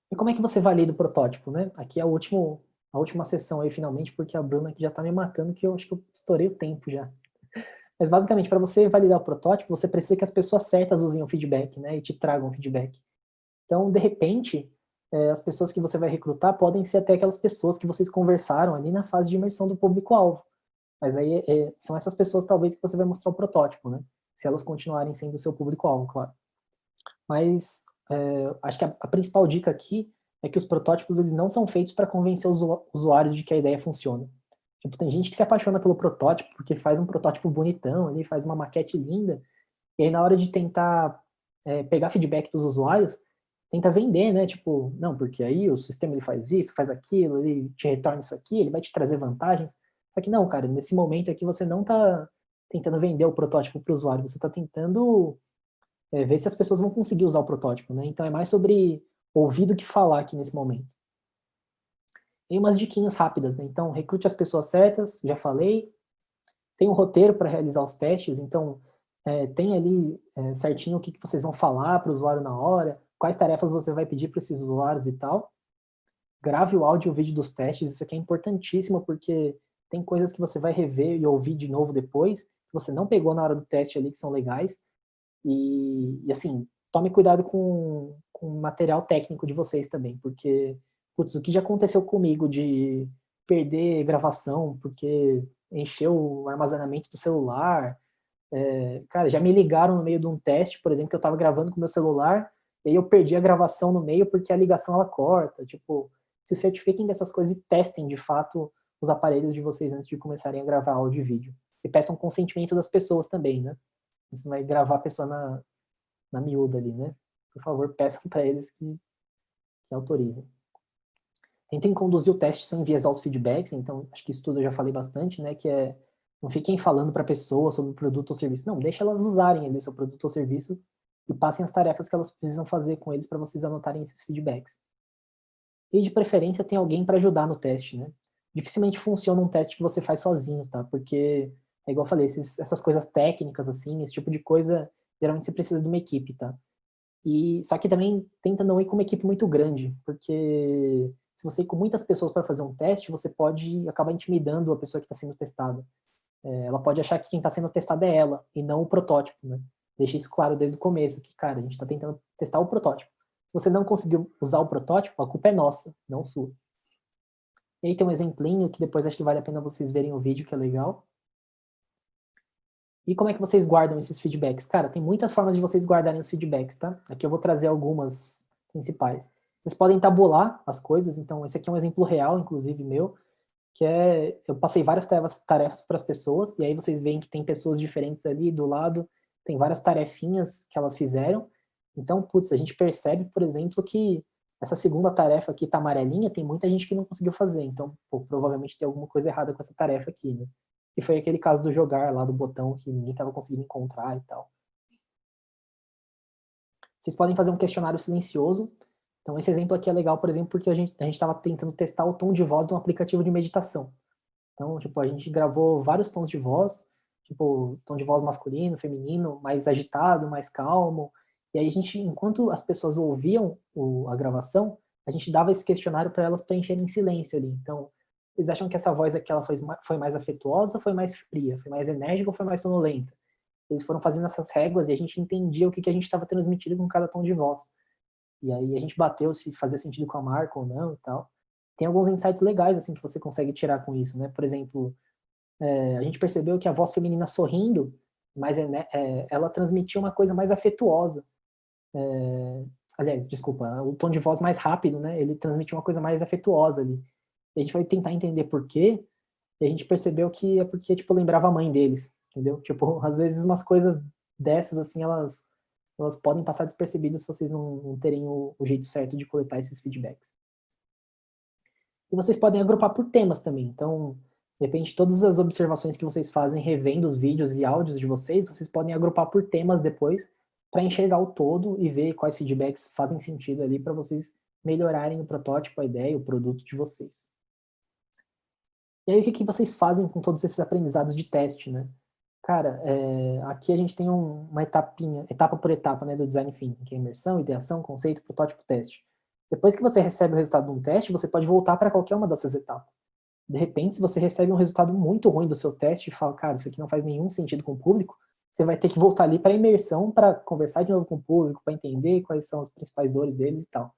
E como é que você valida o protótipo, né? Aqui é a última sessão aí, finalmente, porque a Bruna aqui já está me matando, que eu acho que eu estourei o tempo já. Mas, basicamente, para você validar o protótipo, você precisa que as pessoas certas usem o feedback, né? E te tragam feedback. Então, de repente, as pessoas que você vai recrutar podem ser até aquelas pessoas que vocês conversaram ali na fase de imersão do público-alvo. Mas aí são essas pessoas, talvez, que você vai mostrar o protótipo, né? Se elas continuarem sendo o seu público-alvo, claro. Mas acho que a principal dica aqui é que os protótipos eles não são feitos para convencer os usuários de que a ideia funciona. Tipo, tem gente que se apaixona pelo protótipo porque faz um protótipo bonitão, ali, faz uma maquete linda, e aí na hora de tentar pegar feedback dos usuários, tenta vender, né? Tipo, não, porque aí o sistema ele faz isso, faz aquilo, ele te retorna isso aqui, ele vai te trazer vantagens. Só que não, cara, nesse momento aqui você não está tentando vender o protótipo para o usuário, você está tentando ver se as pessoas vão conseguir usar o protótipo, né? Então é mais sobre ouvir do que falar aqui nesse momento. Tem umas diquinhas rápidas, né? Então, recrute as pessoas certas, já falei. Tem um roteiro para realizar os testes, então tem ali certinho o que vocês vão falar para o usuário na hora, quais tarefas você vai pedir para esses usuários e tal. Grave o áudio e o vídeo dos testes, isso aqui é importantíssimo, porque tem coisas que você vai rever e ouvir de novo depois, que você não pegou na hora do teste ali, que são legais. E assim, tome cuidado com o material técnico de vocês também, porque, putz, o que já aconteceu comigo de perder gravação porque encheu o armazenamento do celular, cara, já me ligaram no meio de um teste, por exemplo, que eu estava gravando com o meu celular, e aí eu perdi a gravação no meio porque a ligação ela corta, tipo, se certifiquem dessas coisas e testem de fato os aparelhos de vocês antes de começarem a gravar áudio e vídeo. E peçam consentimento das pessoas também, né? Você vai gravar a pessoa na miúda ali, né? Por favor, peçam para eles que autorizem. Tentem conduzir o teste sem enviesar os feedbacks, então acho que isso tudo eu já falei bastante, né? Que não fiquem falando para a pessoa sobre o produto ou serviço. Não, deixa elas usarem ali o seu produto ou serviço e passem as tarefas que elas precisam fazer com eles para vocês anotarem esses feedbacks. E de preferência tem alguém para ajudar no teste, né? Dificilmente funciona um teste que você faz sozinho, tá? Porque, é igual eu falei, essas coisas técnicas, assim, esse tipo de coisa, geralmente você precisa de uma equipe, tá? E, só que também tenta não ir com uma equipe muito grande, porque se você ir com muitas pessoas para fazer um teste, você pode acabar intimidando a pessoa que está sendo testada. Ela pode achar que quem está sendo testada é ela, e não o protótipo, né? Deixa isso claro desde o começo, que, cara, a gente está tentando testar o protótipo. Se você não conseguiu usar o protótipo, a culpa é nossa, não sua. E aí tem um exemplinho que depois acho que vale a pena vocês verem o vídeo, que é legal. E como é que vocês guardam esses feedbacks? Cara, tem muitas formas de vocês guardarem os feedbacks, tá? Aqui eu vou trazer algumas principais. Vocês podem tabular as coisas, então esse aqui é um exemplo real, inclusive meu, que eu passei várias tarefas para as pessoas, e aí vocês veem que tem pessoas diferentes ali do lado, tem várias tarefinhas que elas fizeram. Então, putz, a gente percebe, por exemplo, que essa segunda tarefa aqui tá amarelinha, tem muita gente que não conseguiu fazer, então, pô, provavelmente tem alguma coisa errada com essa tarefa aqui, né? E foi aquele caso do jogar lá do botão que ninguém estava conseguindo encontrar e tal. Vocês podem fazer um questionário silencioso. Então, esse exemplo aqui é legal, por exemplo, porque a gente estava tentando testar o tom de voz de um aplicativo de meditação. Então, tipo, a gente gravou vários tons de voz, tipo, tom de voz masculino, feminino, mais agitado, mais calmo. E aí a gente, enquanto as pessoas ouviam a gravação, a gente dava esse questionário para elas preencherem em silêncio ali. Então, vocês acham que essa voz aqui ela foi mais afetuosa, foi mais fria, foi mais enérgica ou foi mais sonolenta? Eles foram fazendo essas réguas e a gente entendia o que a gente estava transmitindo com cada tom de voz. E aí a gente bateu se fazia sentido com a marca ou não e tal. Tem alguns insights legais assim que você consegue tirar com isso, né? Por exemplo, a gente percebeu que a voz feminina sorrindo, mas ela transmitia uma coisa mais afetuosa. Aliás, desculpa, o tom de voz mais rápido, né? Ele transmitia uma coisa mais afetuosa ali. E a gente foi tentar entender por quê, e a gente percebeu que é porque, tipo, lembrava a mãe deles, entendeu? Tipo, às vezes umas coisas dessas, assim, elas podem passar despercebidas se vocês não terem o jeito certo de coletar esses feedbacks. E vocês podem agrupar por temas também. Então, de repente, todas as observações que vocês fazem revendo os vídeos e áudios de vocês podem agrupar por temas depois para enxergar o todo e ver quais feedbacks fazem sentido ali para vocês melhorarem o protótipo, a ideia, o produto de vocês. E aí, o que vocês fazem com todos esses aprendizados de teste, né? Cara, aqui a gente tem uma etapa por etapa, né, do design thinking, que é imersão, ideação, conceito, protótipo, teste. Depois que você recebe o resultado de um teste, você pode voltar para qualquer uma dessas etapas. De repente, se você recebe um resultado muito ruim do seu teste e fala, cara, isso aqui não faz nenhum sentido com o público, você vai ter que voltar ali para a imersão, para conversar de novo com o público, para entender quais são as principais dores deles e tal.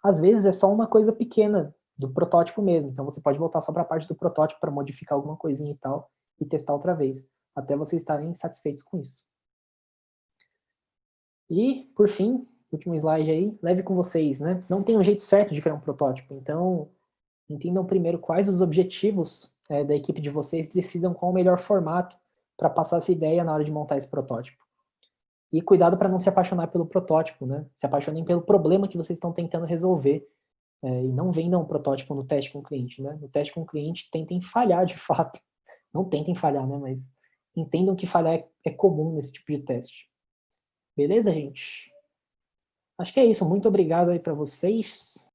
Às vezes é só uma coisa pequena do protótipo mesmo, então você pode voltar só para a parte do protótipo para modificar alguma coisinha e tal, e testar outra vez, até vocês estarem satisfeitos com isso. E, por fim, último slide aí, leve com vocês, né? Não tem um jeito certo de criar um protótipo, então entendam primeiro quais os objetivos da equipe de vocês, decidam qual o melhor formato para passar essa ideia na hora de montar esse protótipo. E cuidado para não se apaixonar pelo protótipo, né? Se apaixonem pelo problema que vocês estão tentando resolver. E não vendam um protótipo no teste com o cliente, né? No teste com o cliente, tentem falhar de fato. Não tentem falhar, né? Mas entendam que falhar é comum nesse tipo de teste. Beleza, gente? Acho que é isso. Muito obrigado aí para vocês.